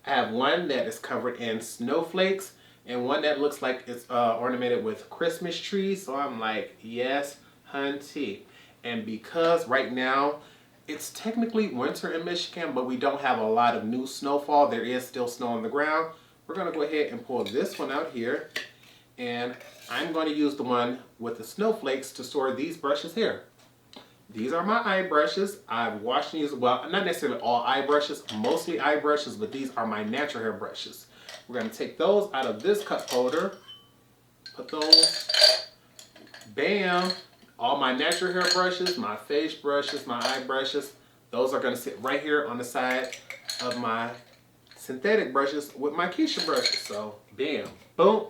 [SPEAKER 1] I have one that is covered in snowflakes and one that looks like it's ornamented with Christmas trees. So I'm like, yes, hunty. And because right now it's technically winter in Michigan, but we don't have a lot of new snowfall. There is still snow on the ground. We're gonna go ahead and pull this one out here. And I'm going to use the one with the snowflakes to store these brushes here. These are my eye brushes. I've washed these, well, not necessarily all eye brushes, mostly eye brushes, but these are my natural hair brushes. We're going to take those out of this cup holder, put those, bam, all my natural hair brushes, my face brushes, my eye brushes, those are going to sit right here on the side of my synthetic brushes with my Keisha brushes. So, bam, boom,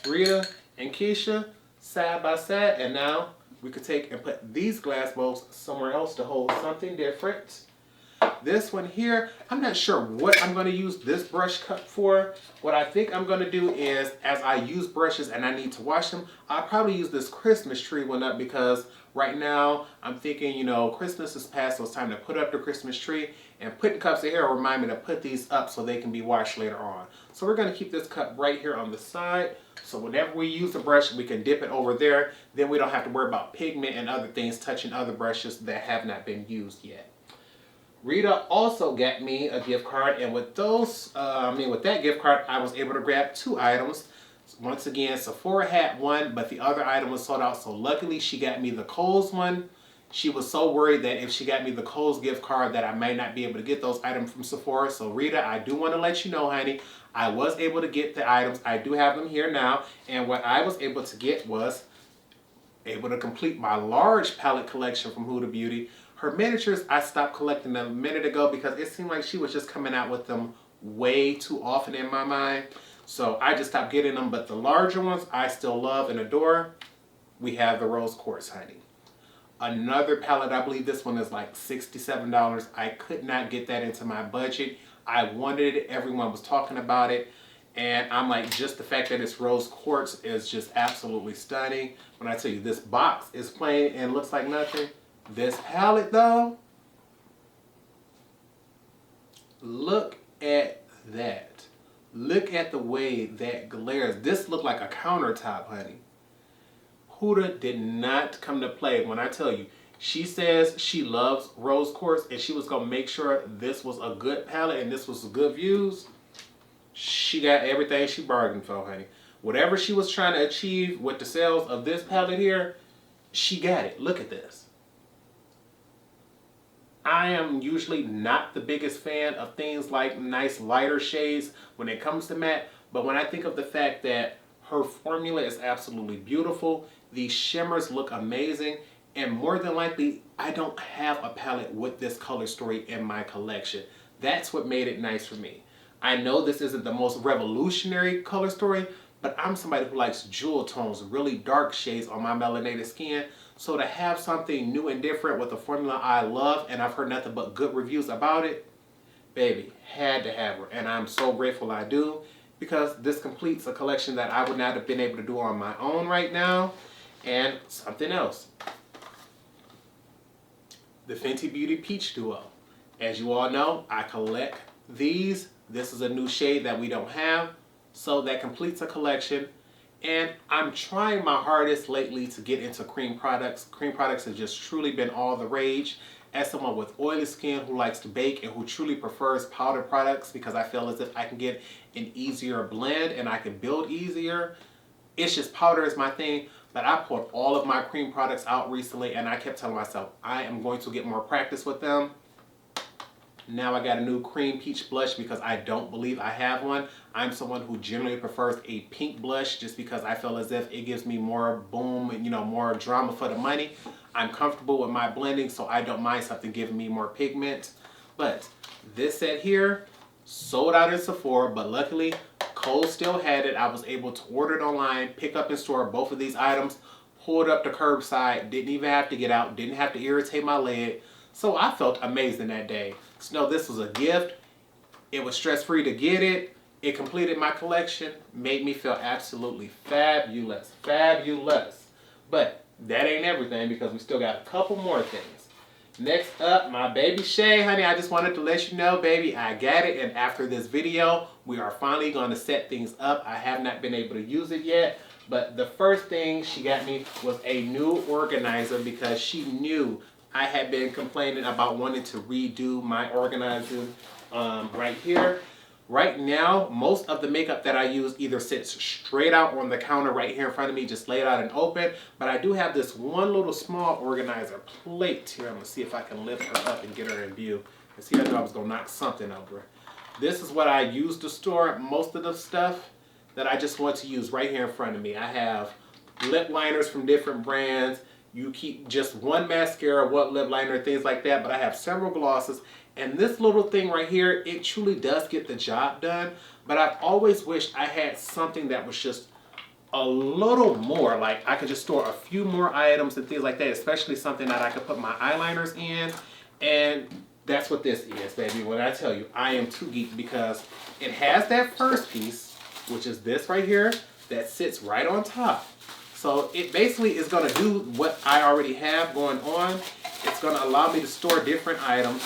[SPEAKER 1] Rita and Keisha side by side, and now we could take and put these glass bowls somewhere else to hold something different. This one here, I'm not sure what I'm going to use this brush cup for. What I think I'm going to do is, as I use brushes and I need to wash them, I'll probably use this Christmas tree one up because right now I'm thinking, you know, Christmas is past, so it's time to put up the Christmas tree, and putting cups of hair will remind me to put these up so they can be washed later on. So we're going to keep this cup right here on the side. So whenever we use the brush, we can dip it over there. Then we don't have to worry about pigment and other things touching other brushes that have not been used yet. Rita also got me a gift card, and with with that gift card, I was able to grab two items. Once again, Sephora had one, but the other item was sold out. So luckily, she got me the Kohl's one. She was so worried that if she got me the Kohl's gift card that I might not be able to get those items from Sephora. So Rita, I do want to let you know, honey, I was able to get the items. I do have them here now. And what I was able to get was able to complete my large palette collection from Huda Beauty. Her miniatures, I stopped collecting them a minute ago because it seemed like she was just coming out with them way too often in my mind. So I just stopped getting them. But the larger ones I still love and adore. We have the Rose Quartz, honey. Another palette, I believe this one is like $67. I could not get that into my budget. I wanted it. Everyone was talking about it. And I'm like, just the fact that it's Rose Quartz is just absolutely stunning. When I tell you this box is plain and looks like nothing. This palette though, look at that. Look at the way that glares. This looked like a countertop, honey. Huda did not come to play. When I tell you, she says she loves Rose Quartz and she was going to make sure this was a good palette and this was good views. She got everything she bargained for, honey. Whatever she was trying to achieve with the sales of this palette here, she got it. Look at this. I am usually not the biggest fan of things like nice lighter shades when it comes to matte, but when I think of the fact that her formula is absolutely beautiful, these shimmers look amazing, and more than likely, I don't have a palette with this color story in my collection. That's what made it nice for me. I know this isn't the most revolutionary color story, but I'm somebody who likes jewel tones, really dark shades on my melanated skin. So to have something new and different with a formula I love, and I've heard nothing but good reviews about it, baby, had to have her. And I'm so grateful I do, because this completes a collection that I would not have been able to do on my own right now. And something else. The Fenty Beauty Peach Duo. As you all know, I collect these. This is a new shade that we don't have. So that completes a collection. And I'm trying my hardest lately to get into cream products. Cream products have just truly been all the rage. As someone with oily skin who likes to bake and who truly prefers powder products, because I feel as if I can get an easier blend and I can build easier. It's just powder is my thing. But I poured all of my cream products out recently and I kept telling myself I am going to get more practice with them. Now I got a new cream peach blush because I don't believe I have one. I'm someone who generally prefers a pink blush just because I feel as if it gives me more boom and, you know, more drama for the money. I'm comfortable with my blending, so I don't mind something giving me more pigment. But this set here sold out in Sephora, but luckily Kohl's still had it. I was able to order it online, pick up in store both of these items, pulled up the curbside, didn't even have to get out, didn't have to irritate my leg. So I felt amazing that day. So no, this was a gift. It was stress-free to get it. It completed my collection, made me feel absolutely fabulous, fabulous. But that ain't everything because we still got a couple more things. Next up, my baby Shea, honey, I just wanted to let you know, baby, I got it. And after this video, we are finally going to set things up. I have not been able to use it yet. But the first thing she got me was a new organizer because she knew I had been complaining about wanting to redo my organizing right here. Right now, most of the makeup that I use either sits straight out on the counter right here in front of me, just laid out and open. But I do have this one little small organizer plate here. I'm going to see if I can lift her up and get her in view. And see, I knew I was going to knock something over. This is what I use to store most of the stuff that I just want to use right here in front of me. I have lip liners from different brands. You keep just one mascara, one lip liner, things like that. But I have several glosses. And this little thing right here, it truly does get the job done. But I've always wished I had something that was just a little more. Like I could just store a few more items and things like that. Especially something that I could put my eyeliners in. And that's what this is, baby. When I tell you, I am too geeked because it has that first piece, which is this right here, that sits right on top. So it basically is going to do what I already have going on. It's going to allow me to store different items.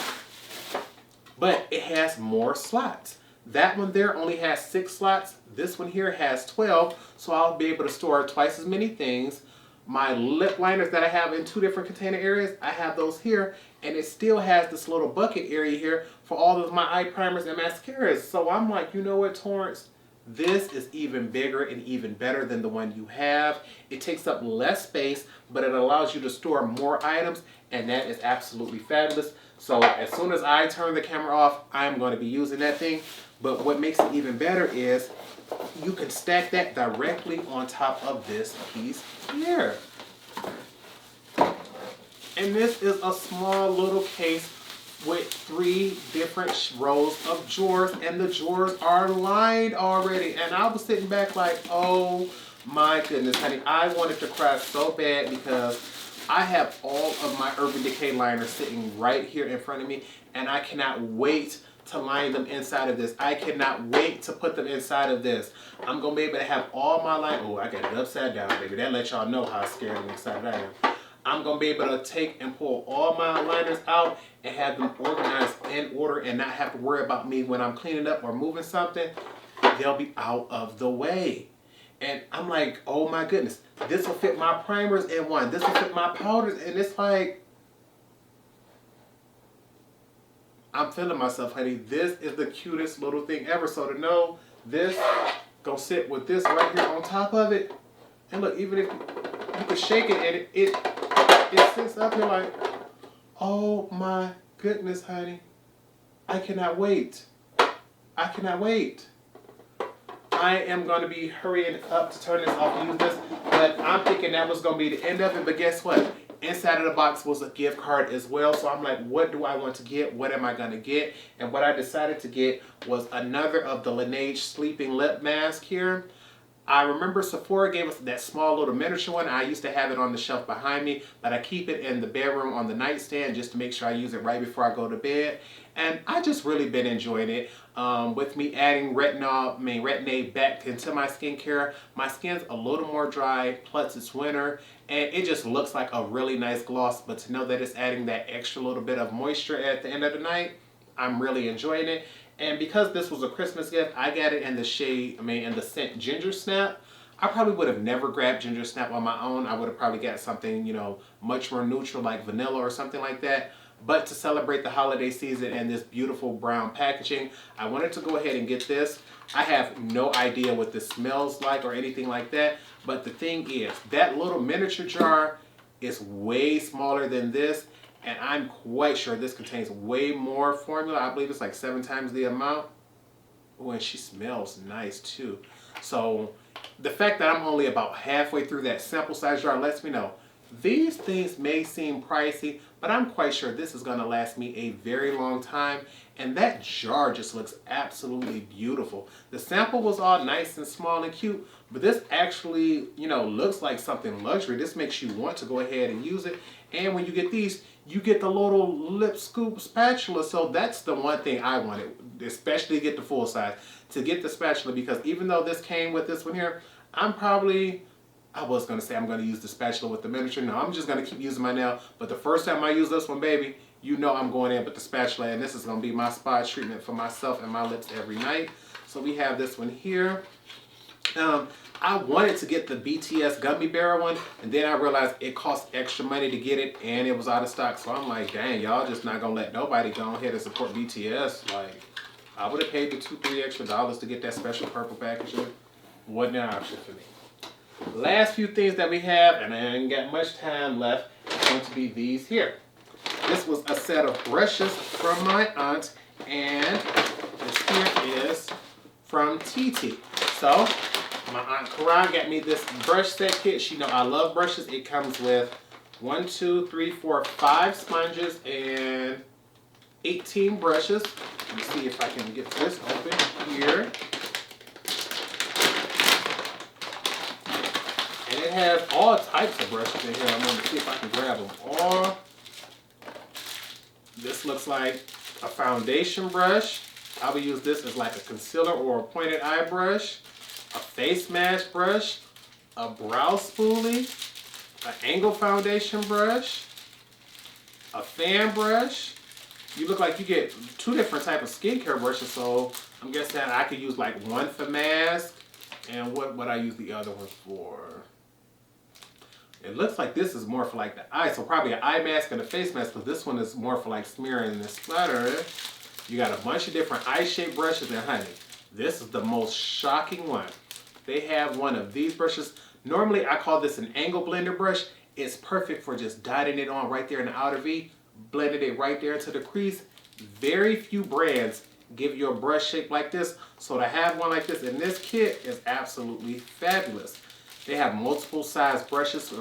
[SPEAKER 1] But it has more slots. That one there only has 6 slots. This one here has 12. So I'll be able to store twice as many things. My lip liners that I have in 2 different container areas, I have those here. And it still has this little bucket area here for all of my eye primers and mascaras. So I'm like, you know what, Torrence? This is even bigger and even better than the one you have. It takes up less space, but it allows you to store more items. And that is absolutely fabulous. So as soon as I turn the camera off, I'm going to be using that thing. But what makes it even better is you can stack that directly on top of this piece here. And this is a small little case with 3 different rows of drawers. And the drawers are lined already. And I was sitting back like, oh my goodness, honey. I wanted to cry so bad because I have all of my Urban Decay liners sitting right here in front of me, and I cannot wait to line them inside of this. I cannot wait to put them inside of this. I'm going to be able to have all my line. Oh, I got it upside down, baby. That lets y'all know how scared and excited I am. I'm going to be able to take and pull all my liners out and have them organized in order and not have to worry about me when I'm cleaning up or moving something. They'll be out of the way. And I'm like, oh my goodness, this will fit my primers in one. This will fit my powders. And it's like, I'm feeling myself, honey. This is the cutest little thing ever. So to know this gonna sit with this right here on top of it. And look, even if you could shake it and it sits up here like, oh my goodness, honey. I cannot wait. I cannot wait. I am going to be hurrying up to turn this off and use this, but I'm thinking that was going to be the end of it. But guess what? Inside of the box was a gift card as well. So I'm like, what do I want to get? What am I going to get? And what I decided to get was another of the Laneige Sleeping Lip Mask here. I remember Sephora gave us that small little miniature one. I used to have it on the shelf behind me, but I keep it in the bedroom on the nightstand just to make sure I use it right before I go to bed. And I just really been enjoying it. With me adding retin-A back into my skincare, my skin's a little more dry, plus it's winter, and it just looks like a really nice gloss. But to know that it's adding that extra little bit of moisture at the end of the night, I'm really enjoying it. And because this was a Christmas gift, I got it in the in the scent Ginger Snap. I probably would have never grabbed Ginger Snap on my own. I would have probably got something, you know, much more neutral like vanilla or something like that. But to celebrate the holiday season and this beautiful brown packaging, I wanted to go ahead and get this. I have no idea what this smells like or anything like that. But the thing is, that little miniature jar is way smaller than this. And I'm quite sure this contains way more formula. I believe it's like 7 times the amount. Oh, and she smells nice too. So the fact that I'm only about halfway through that sample size jar lets me know These things may seem pricey, but I'm quite sure this is going to last me a very long time. And that jar just looks absolutely beautiful. The sample was all nice and small and cute, but this actually, you know, looks like something luxury. This makes you want to go ahead and use it. And when you get these, you get the little lip scoop spatula. So that's the one thing I wanted, especially to get the full size, to get the spatula, because even though this came with this one here, I was going to say I'm going to use the spatula with the miniature. No, I'm just going to keep using my nail. But the first time I use this one, baby, you know I'm going in with the spatula. And this is going to be my spa treatment for myself and my lips every night. So we have this one here. I wanted to get the BTS gummy bear one. And then I realized it cost extra money to get it. And it was out of stock. So I'm like, dang, y'all just not going to let nobody go ahead and support BTS. Like, I would have paid the $2-3 extra to get that special purple packaging. Wasn't an option for me. Last few things that we have, and I ain't got much time left, is going to be these here. This was a set of brushes from my aunt, and this here is from TT. So, my aunt Karan got me this brush set kit. She know I love brushes. It comes with 1, 2, 3, 4, 5 sponges and 18 brushes. Let me see if I can get this open here. And it has all types of brushes in here. I'm going to see if I can grab them all. This looks like a foundation brush. I would use this as like a concealer or a pointed eye brush, a face mask brush, a brow spoolie, an angle foundation brush, a fan brush. You look like you get 2 different types of skincare brushes, so I'm guessing that I could use like one for mask, and what would I use the other one for? It looks like this is more for like the eye, so probably an eye mask and a face mask, but this one is more for like smearing and splattering. You got a bunch of different eye-shaped brushes, and honey, this is the most shocking one. They have one of these brushes. Normally, I call this an angle blender brush. It's perfect for just dotting it on right there in the outer V, blending it right there into the crease. Very few brands give you a brush shape like this, so to have one like this in this kit is absolutely fabulous. They have multiple size brushes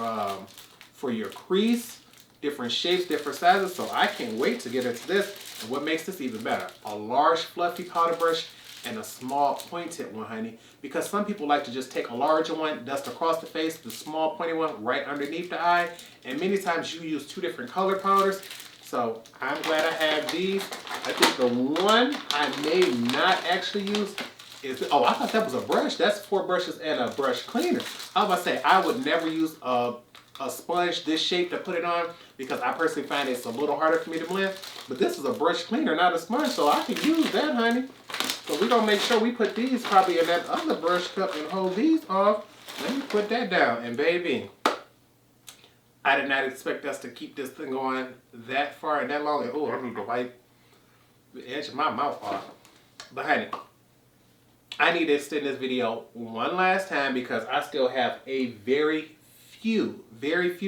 [SPEAKER 1] for your crease, different shapes, different sizes, so I can't wait to get into this. And what makes this even better, a large fluffy powder brush and a small pointed one, honey, because some people like to just take a larger one, dust across the face, the small pointed one right underneath the eye, and many times you use 2 different color powders. So I'm glad I have these. I think the one I may not actually use is, oh, I thought that was a brush. That's 4 brushes and a brush cleaner. I was about to say, I would never use a sponge this shape to put it on, because I personally find it's a little harder for me to blend. But this is a brush cleaner, not a sponge, so I can use that, honey. So we're gonna make sure we put these probably in that other brush cup and hold these off. Let me put that down. And baby, I did not expect us to keep this thing going that far and that long. Oh, I need to wipe the edge of my mouth off. But honey, I need to extend this video one last time because I still have a very few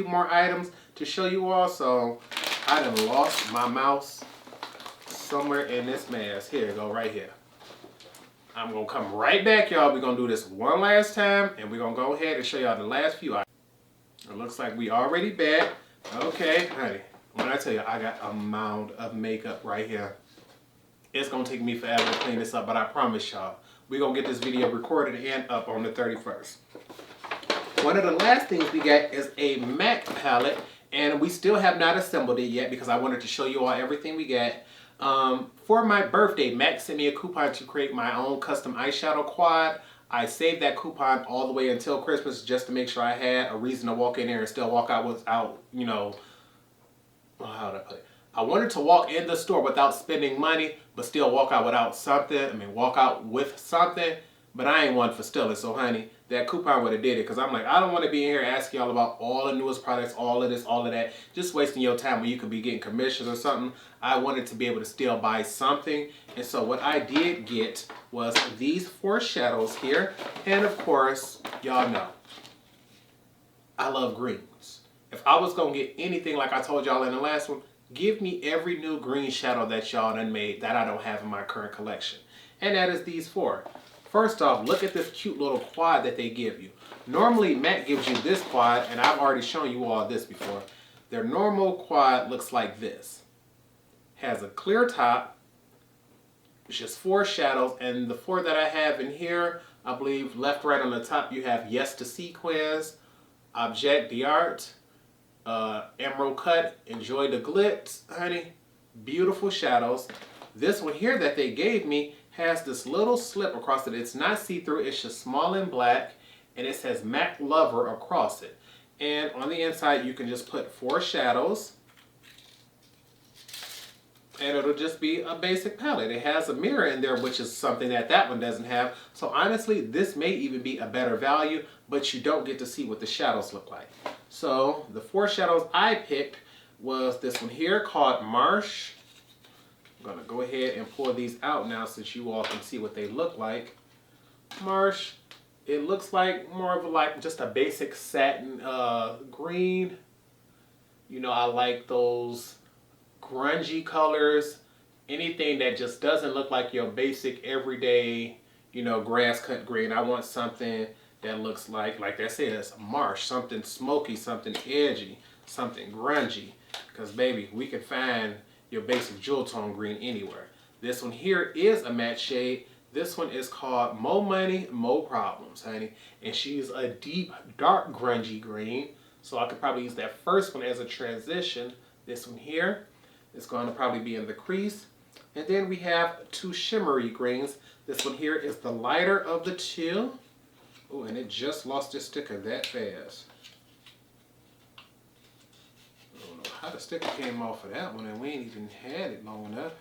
[SPEAKER 1] more items to show you all. So I done lost my mouse somewhere in this mask. Here you go, right here. I'm gonna come right back, y'all. We're gonna do this one last time, and we're gonna go ahead and show y'all the last few items. It looks like we already back. Okay, honey, when I tell you I got a mound of makeup right here, it's gonna take me forever to clean this up, but I promise y'all, we're gonna get this video recorded and up on the 31st. One of the last things we got is a MAC palette, and we still have not assembled it yet because I wanted to show you all everything we got. For my birthday, MAC sent me a coupon to create my own custom eyeshadow quad. I saved that coupon all the way until Christmas just to make sure I had a reason to walk in there and still walk out without, you know, how do I put it? I wanted to walk in the store without spending money, but still walk out without something. I mean, walk out with something, but I ain't one for stealing. So, honey, that coupon would have did it, because I'm like, I don't want to be in here asking y'all about all the newest products, all of this, all of that, just wasting your time when you could be getting commissions or something. I wanted to be able to still buy something, and so what I did get was these 4 shadows here, and of course, y'all know, I love greens. If I was going to get anything like I told y'all in the last one, give me every new green shadow that y'all done made that I don't have in my current collection. And that is these 4. First off, look at this cute little quad that they give you. Normally, MAC gives you this quad, and I've already shown you all this before. Their normal quad looks like this. Has a clear top, it's just 4 shadows, and the 4 that I have in here, I believe left, right on the top, you have Yes to Sequins, Object d'Art, Emerald Cut, Enjoy the Glitz, honey. Beautiful shadows. This one here that they gave me has this little slip across it. It's not see-through, it's just small and black, and it says MAC Lover across it. And on the inside, you can just put 4 shadows, and it'll just be a basic palette. It has a mirror in there, which is something that that one doesn't have. So honestly, this may even be a better value, but you don't get to see what the shadows look like. So the 4 shadows I picked was this one here called Marsh. I'm gonna go ahead and pull these out now since you all can see what they look like. Marsh, it looks like more of like just a basic satin green. You know, I like those grungy colors, anything that just doesn't look like your basic everyday, you know, grass cut green. I want something that looks like that says Marsh, something smoky, something edgy, something grungy. Because baby, we can find your basic jewel tone green anywhere. This one here is a matte shade. This one is called Mo Money, Mo Problems, honey. And she's a deep, dark, grungy green. So I could probably use that first one as a transition. This one here is going to probably be in the crease. And then we have 2 shimmery greens. This one here is the lighter of the 2. Oh, and it just lost its sticker that fast. I don't know how the sticker came off of that one, and we ain't even had it long enough.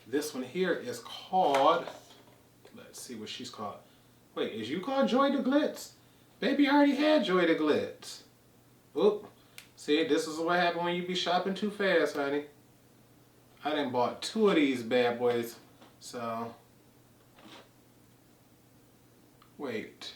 [SPEAKER 1] This one here is called, let's see what she's called. Wait, is you called Joy the Glitz? Baby, I already had Joy the Glitz. Oop. See, this is what happens when you be shopping too fast, honey. I done bought 2 of these bad boys. So, wait.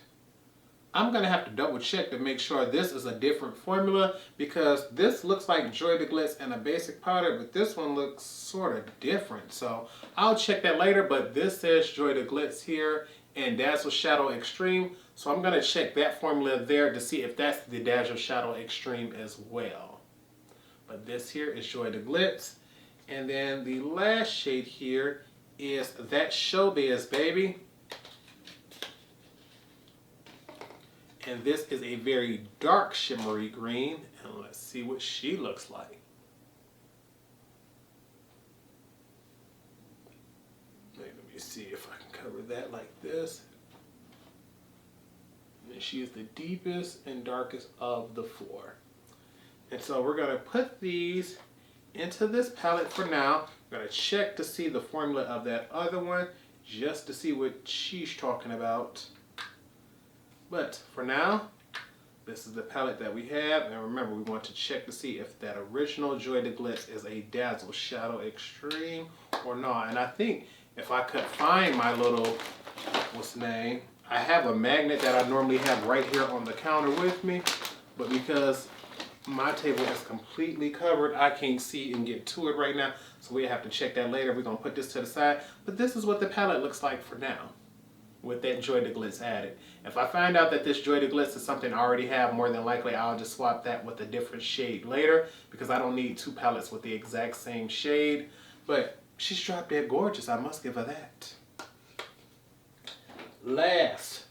[SPEAKER 1] I'm going to have to double check to make sure this is a different formula, because this looks like Joy the Glitz and a basic powder, but this one looks sort of different. So I'll check that later, but this says Joy the Glitz here and Dazzle Shadow Extreme. So I'm going to check that formula there to see if that's the Dazzle Shadow Extreme as well. But this here is Joy the Glitz. And then the last shade here is that Showbiz Baby. And this is a very dark shimmery green. And let's see what she looks like. Let me see if I can cover that like this. And she is the deepest and darkest of the 4. And so we're going to put these into this palette for now. I'm going to check to see the formula of that other one, just to see what she's talking about. But for now, this is the palette that we have. And remember, we want to check to see if that original Joy the Glitz is a Dazzle Shadow Extreme or not. And I think if I could find my little, what's the name? I have a magnet that I normally have right here on the counter with me. But because my table is completely covered, I can't see and get to it right now. So we have to check that later. We're going to put this to the side. But this is what the palette looks like for now, with that Joy the Glitz added. If I find out that this Joy the Glitz is something I already have, more than likely I'll just swap that with a different shade later, because I don't need 2 palettes with the exact same shade. But she's drop dead gorgeous, I must give her that. Last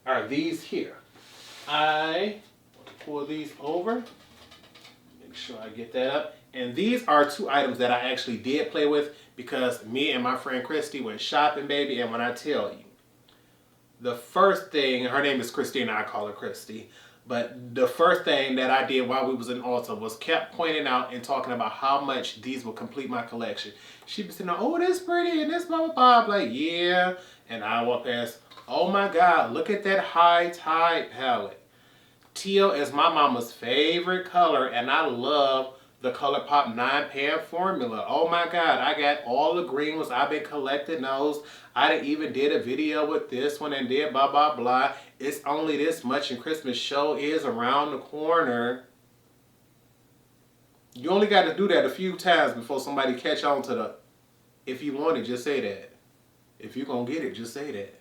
[SPEAKER 1] are these here. I want to pull these over, make sure I get that up. And these are 2 items that I actually did play with, because me and my friend Christy went shopping, baby. And when I tell you, the first thing, her name is Christina, I call her Christy. But the first thing that I did while we was in Ulta was kept pointing out and talking about how much these will complete my collection. She was saying, oh, this pretty and this blah, blah, blah. I'm like, yeah. And I walk past, oh my God, look at that High Tide palette. Teal is my mama's favorite color, and I love the ColourPop 9-pan formula. Oh my God, I got all the green ones. I've been collecting those. I even did a video with this one and did blah, blah, blah. It's only this much and Christmas show is around the corner. You only got to do that a few times before somebody catch on to the, if you want it, just say that. If you're going to get it, just say that.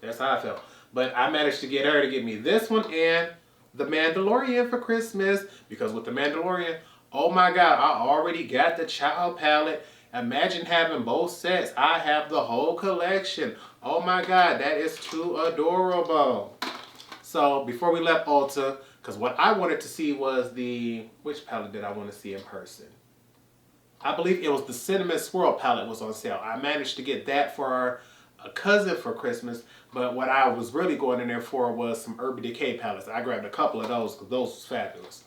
[SPEAKER 1] That's how I felt. But I managed to get her to get me this one and the Mandalorian for Christmas. Because with the Mandalorian, oh my God, I already got the child palette. Imagine having both sets. I have the whole collection. Oh my God, that is too adorable. So before we left Ulta, because what I wanted to see was which palette did I want to see in person? I believe it was the Cinnamon Swirl palette was on sale. I managed to get that for a cousin for Christmas, but what I was really going in there for was some Urban Decay palettes. I grabbed a couple of those because those was fabulous.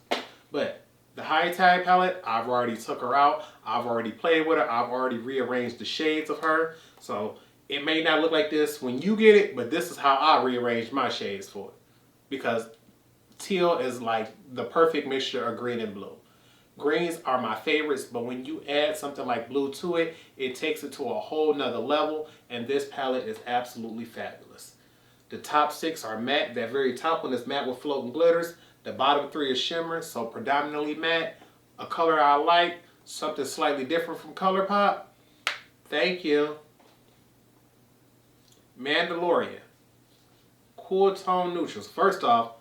[SPEAKER 1] But the High Tide palette, I've already took her out. I've already played with her. I've already rearranged the shades of her. So it may not look like this when you get it, but this is how I rearranged my shades for it. Because teal is like the perfect mixture of green and blue. Greens are my favorites, but when you add something like blue to it, it takes it to a whole nother level, and this palette is absolutely fabulous. The top 6 are matte. That very top one is matte with floating glitters. The bottom 3 is shimmer, so predominantly matte. A color I like, something slightly different from ColourPop. Thank you. Mandalorian. Cool tone neutrals. First off,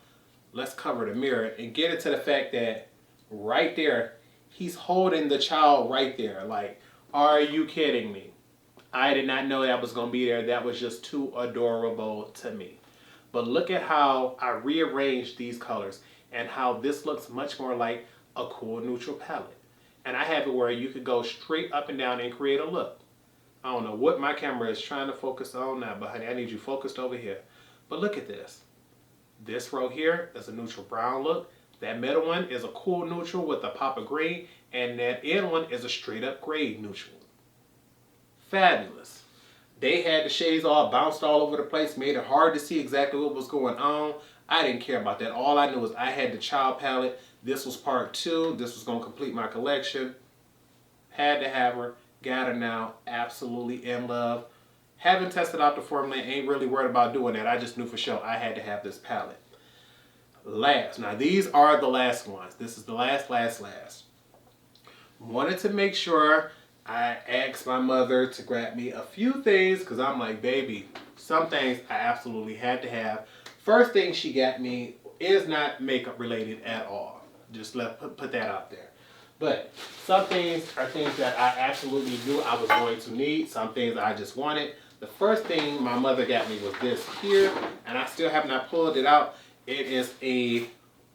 [SPEAKER 1] let's cover the mirror and get into the fact that right there, he's holding the child right there. Like, are you kidding me? I did not know that was going to be there. That was just too adorable to me. But look at how I rearranged these colors and how this looks much more like a cool neutral palette. And I have it where you could go straight up and down and create a look. I don't know what my camera is trying to focus on now, but honey, I need you focused over here. But look at this. This row here is a neutral brown look. That middle one is a cool neutral with a pop of green, and that end one is a straight up gray neutral. Fabulous. They had the shades all bounced all over the place, made it hard to see exactly what was going on. I didn't care about that. All I knew was I had the child palette. This was part 2. This was going to complete my collection. Had to have her. Got her now. Absolutely in love. Haven't tested out the formula. Ain't really worried about doing that. I just knew for sure I had to have this palette. Last. Now these are the last ones. This is the last. Wanted to make sure I asked my mother to grab me a few things because I'm like, baby, some things I absolutely had to have. First thing she got me is not makeup related at all. Just put that out there. But some things are things that I absolutely knew I was going to need. Some things I just wanted. The first thing my mother got me was this here, and I still have not pulled it out. It is a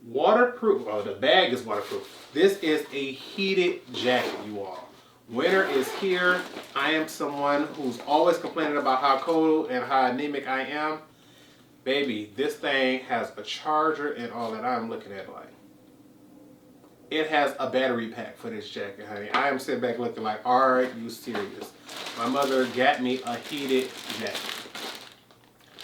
[SPEAKER 1] waterproof, oh, the bag is waterproof. This is a heated jacket, you all. Winter is here. I am someone who's always complaining about how cold and how anemic I am. Baby, this thing has a charger and all that. I'm looking at like. It has a battery pack for this jacket, honey. I am sitting back looking like, are you serious? My mother got me a heated jacket.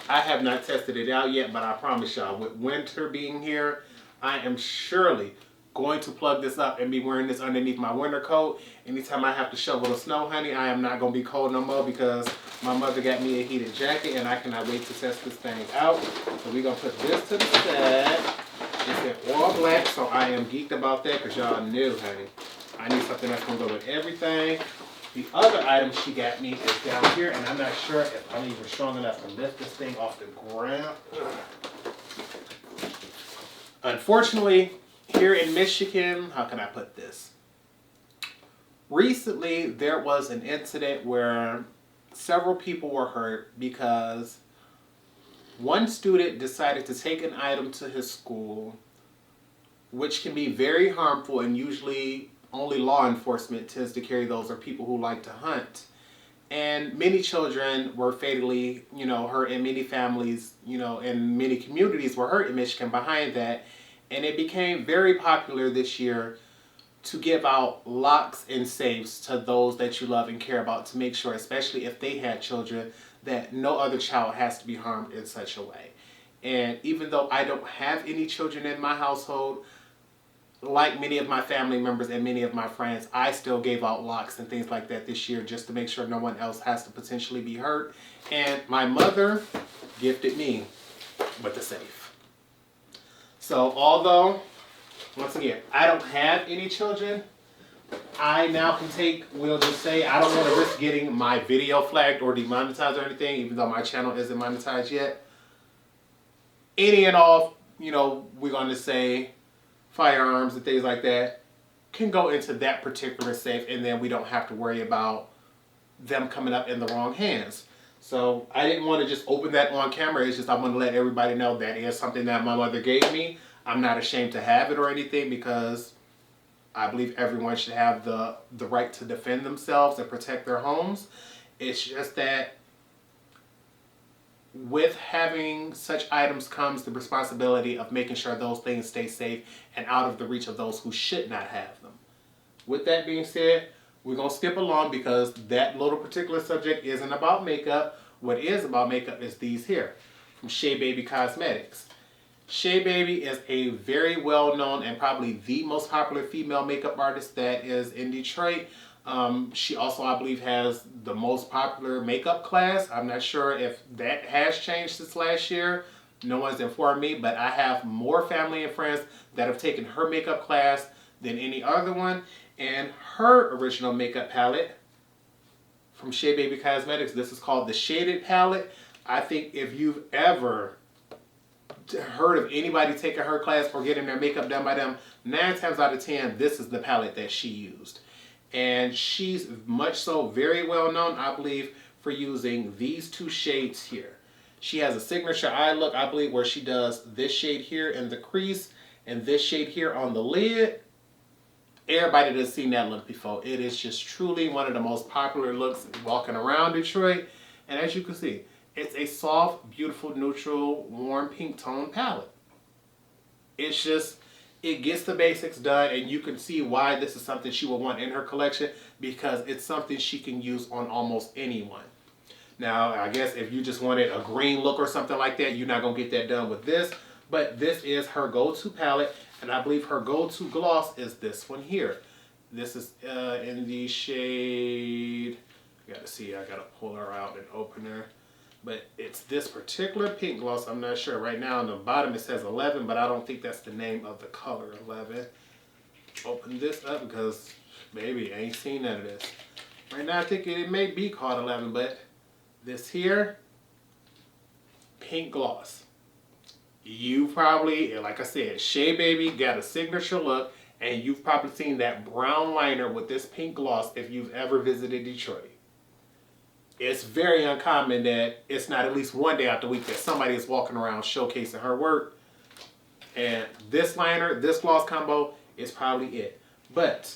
[SPEAKER 1] I have not tested it out yet, but I promise y'all, with winter being here, I am surely going to plug this up and be wearing this underneath my winter coat. Anytime I have to shovel the snow, honey, I am not going to be cold no more because my mother got me a heated jacket and I cannot wait to test this thing out. So we're going to put this to the side. It's in all black, so I am geeked about that because y'all knew, honey. I need something that's going to go with everything. The other item she got me is down here, and I'm not sure if I'm even strong enough to lift this thing off the ground. Unfortunately, here in Michigan, how can I put this? Recently, there was an incident where several people were hurt because one student decided to take an item to his school, which can be very harmful, and usually only law enforcement tends to carry those, or people who like to hunt. And many children were fatally, hurt, and many families, and many communities were hurt in Michigan behind that. And it became very popular this year to give out locks and safes to those that you love and care about, to make sure, especially if they had children, that no other child has to be harmed in such a way. And even though I don't have any children in my household, like many of my family members and many of my friends, I still gave out locks and things like that this year just to make sure no one else has to potentially be hurt. And my mother gifted me with a safe. So although, once again, I don't have any children, I now can take, we'll just say, I don't want to risk getting my video flagged or demonetized or anything, even though my channel isn't monetized yet. Any and all, you know, we're going to say firearms and things like that can go into that particular safe, and then we don't have to worry about them coming up in the wrong hands. So I didn't want to just open that on camera. It's just I want to let everybody know that is something that my mother gave me. I'm not ashamed to have it or anything, because I believe everyone should have the right to defend themselves and protect their homes. It's just that with having such items comes the responsibility of making sure those things stay safe and out of the reach of those who should not have them. With that being said, we're going to skip along because that little particular subject isn't about makeup. What is about makeup is these here from Shea Baby Cosmetics. Shea Baby is a very well-known and probably the most popular female makeup artist that is in Detroit. She also, I believe, has the most popular makeup class. I'm not sure if that has changed since last year. No one's informed me, but I have more family and friends that have taken her makeup class than any other one. And her original makeup palette from Shea Baby Cosmetics, this is called the Shaded Palette. I think if you've ever heard of anybody taking her class or getting their makeup done by them, 9 times out of 10, this is the palette that she used. And she's much so very well known, I believe, for using these 2 shades here. She has a signature eye look, I believe, where she does this shade here in the crease and this shade here on the lid. Everybody that's seen that look before. It is just truly one of the most popular looks walking around Detroit. And as you can see, it's a soft, beautiful, neutral, warm pink tone palette. It's just, it gets the basics done, and you can see why this is something she will want in her collection, because it's something she can use on almost anyone. Now, I guess if you just wanted a green look or something like that, you're not going to get that done with this. But this is her go-to palette, and I believe her go-to gloss is this one here. This is in the shade, I got to see, I got to pull her out and open her. But it's this particular pink gloss. I'm not sure. Right now on the bottom it says 11, but I don't think that's the name of the color 11. Open this up because, baby, I ain't seen none of this. Right now I think it may be called 11, but this here, pink gloss. You probably, like I said, Shea Baby got a signature look, and you've probably seen that brown liner with this pink gloss if you've ever visited Detroit. It's very uncommon that it's not at least one day out the week that somebody is walking around showcasing her work. And this liner, this gloss combo is probably it. But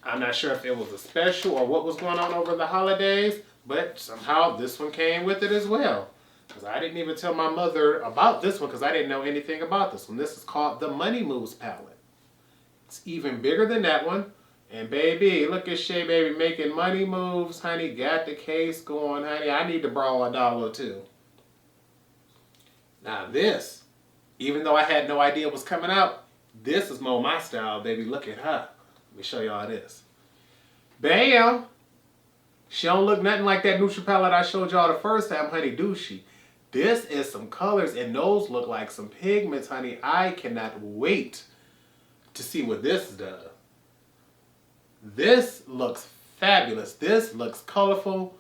[SPEAKER 1] I'm not sure if it was a special or what was going on over the holidays, but somehow this one came with it as well. Because I didn't even tell my mother about this one because I didn't know anything about this one. This is called the Money Moves palette. It's even bigger than that one. And baby, look at Shea Baby making money moves, honey. Got the case going, honey. I need to borrow $1 or $2. Now this, even though I had no idea it was coming out, this is more my style, baby. Look at her. Let me show y'all this. Bam! She don't look nothing like that neutral palette I showed y'all the first time, honey, do she? This is some colors, and those look like some pigments, honey. I cannot wait to see what this does. This looks fabulous. This looks colorful.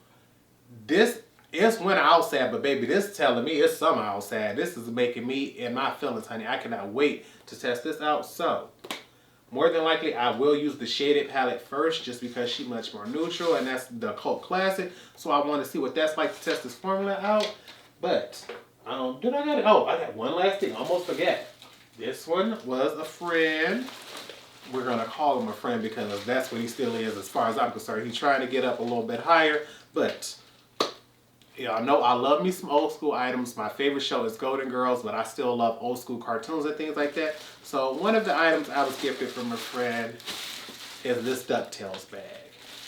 [SPEAKER 1] This is winter outside, but baby, this is telling me it's summer outside. This is making me in my feelings, honey. I cannot wait to test this out. So, more than likely, I will use the shaded palette first just because she's much more neutral, and that's the cult classic. So I want to see what that's like to test this formula out. But, did I got it? Oh, I got one last thing. Almost forgot. This one was a friend. We're going to call him a friend because that's what he still is as far as I'm concerned. He's trying to get up a little bit higher, but y'all know I love me some old school items. My favorite show is Golden Girls, but I still love old school cartoons and things like that. So one of the items I was gifted from a friend is this DuckTales bag.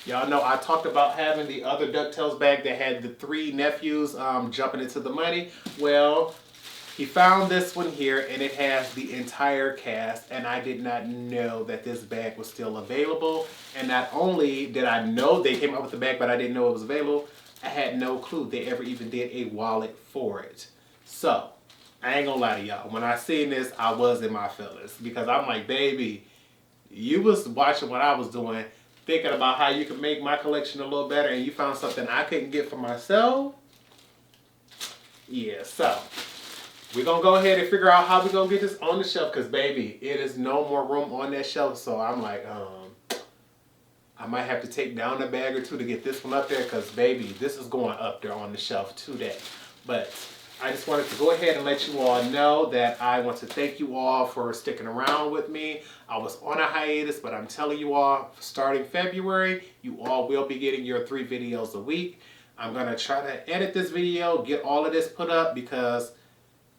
[SPEAKER 1] Y'all know I talked about having the other DuckTales bag that had the 3 nephews jumping into the money. Well, he found this one here, and it has the entire cast, and I did not know that this bag was still available. And not only did I know they came up with the bag, but I didn't know it was available. I had no clue they ever even did a wallet for it. So, I ain't gonna lie to y'all. When I seen this, I was in my feelings. Because I'm like, baby, you was watching what I was doing. thinking about how you can make my collection a little better and you found something I couldn't get for myself. Yeah, so we're going to go ahead and figure out how we're going to get this on the shelf because, baby, it is no more room on that shelf. So I'm like, I might have to take down a bag or two to get this one up there because, baby, this is going up there on the shelf today. But I just wanted to go ahead and let you all know that I want to thank you all for sticking around with me. I was on a hiatus, but I'm telling you all, starting February, you all will be getting your 3 videos a week. I'm going to try to edit this video, get all of this put up because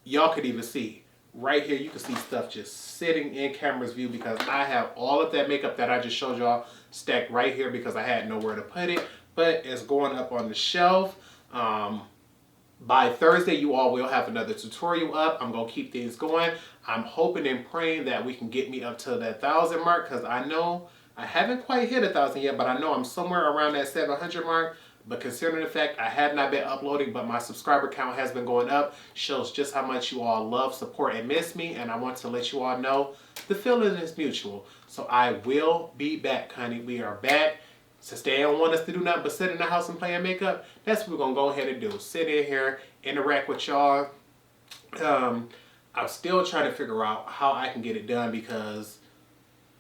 [SPEAKER 1] y'all could even see. Right here, you can see stuff just sitting in camera's view because I have all of that makeup that I just showed y'all stacked right here because I had nowhere to put it. But it's going up on the shelf. By Thursday, you all will have another tutorial up. I'm going to keep things going. I'm hoping and praying that we can get me up to that 1,000 mark because I know I haven't quite hit 1,000 yet, but I know I'm somewhere around that 700 mark. But considering the fact I have not been uploading, but my subscriber count has been going up, shows just how much you all love, support, and miss me. And I want to let you all know the feeling is mutual. So I will be back, honey. We are back. Since they don't want us to do nothing but sit in the house and play makeup, that's what we're going to go ahead and do. Sit in here, interact with y'all. I'm still trying to figure out how I can get it done because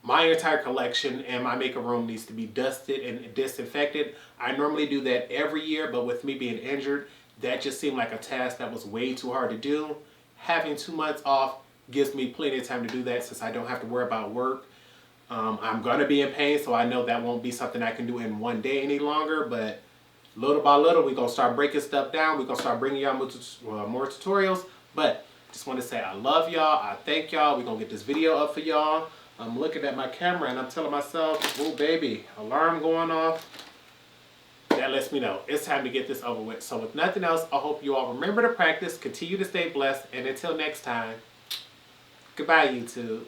[SPEAKER 1] my entire collection and my makeup room needs to be dusted and disinfected. I normally do that every year, but with me being injured, that just seemed like a task that was way too hard to do. Having 2 months off gives me plenty of time to do that since I don't have to worry about work. I'm going to be in pain, so I know that won't be something I can do in one day any longer, but little by little, we're going to start breaking stuff down. We're going to start bringing y'all more tutorials, but just want to say I love y'all. I thank y'all. We're going to get this video up for y'all. I'm looking at my camera and I'm telling myself, oh baby, alarm going off. That lets me know it's time to get this over with. So with nothing else, I hope you all remember to practice, continue to stay blessed, and until next time, goodbye YouTube.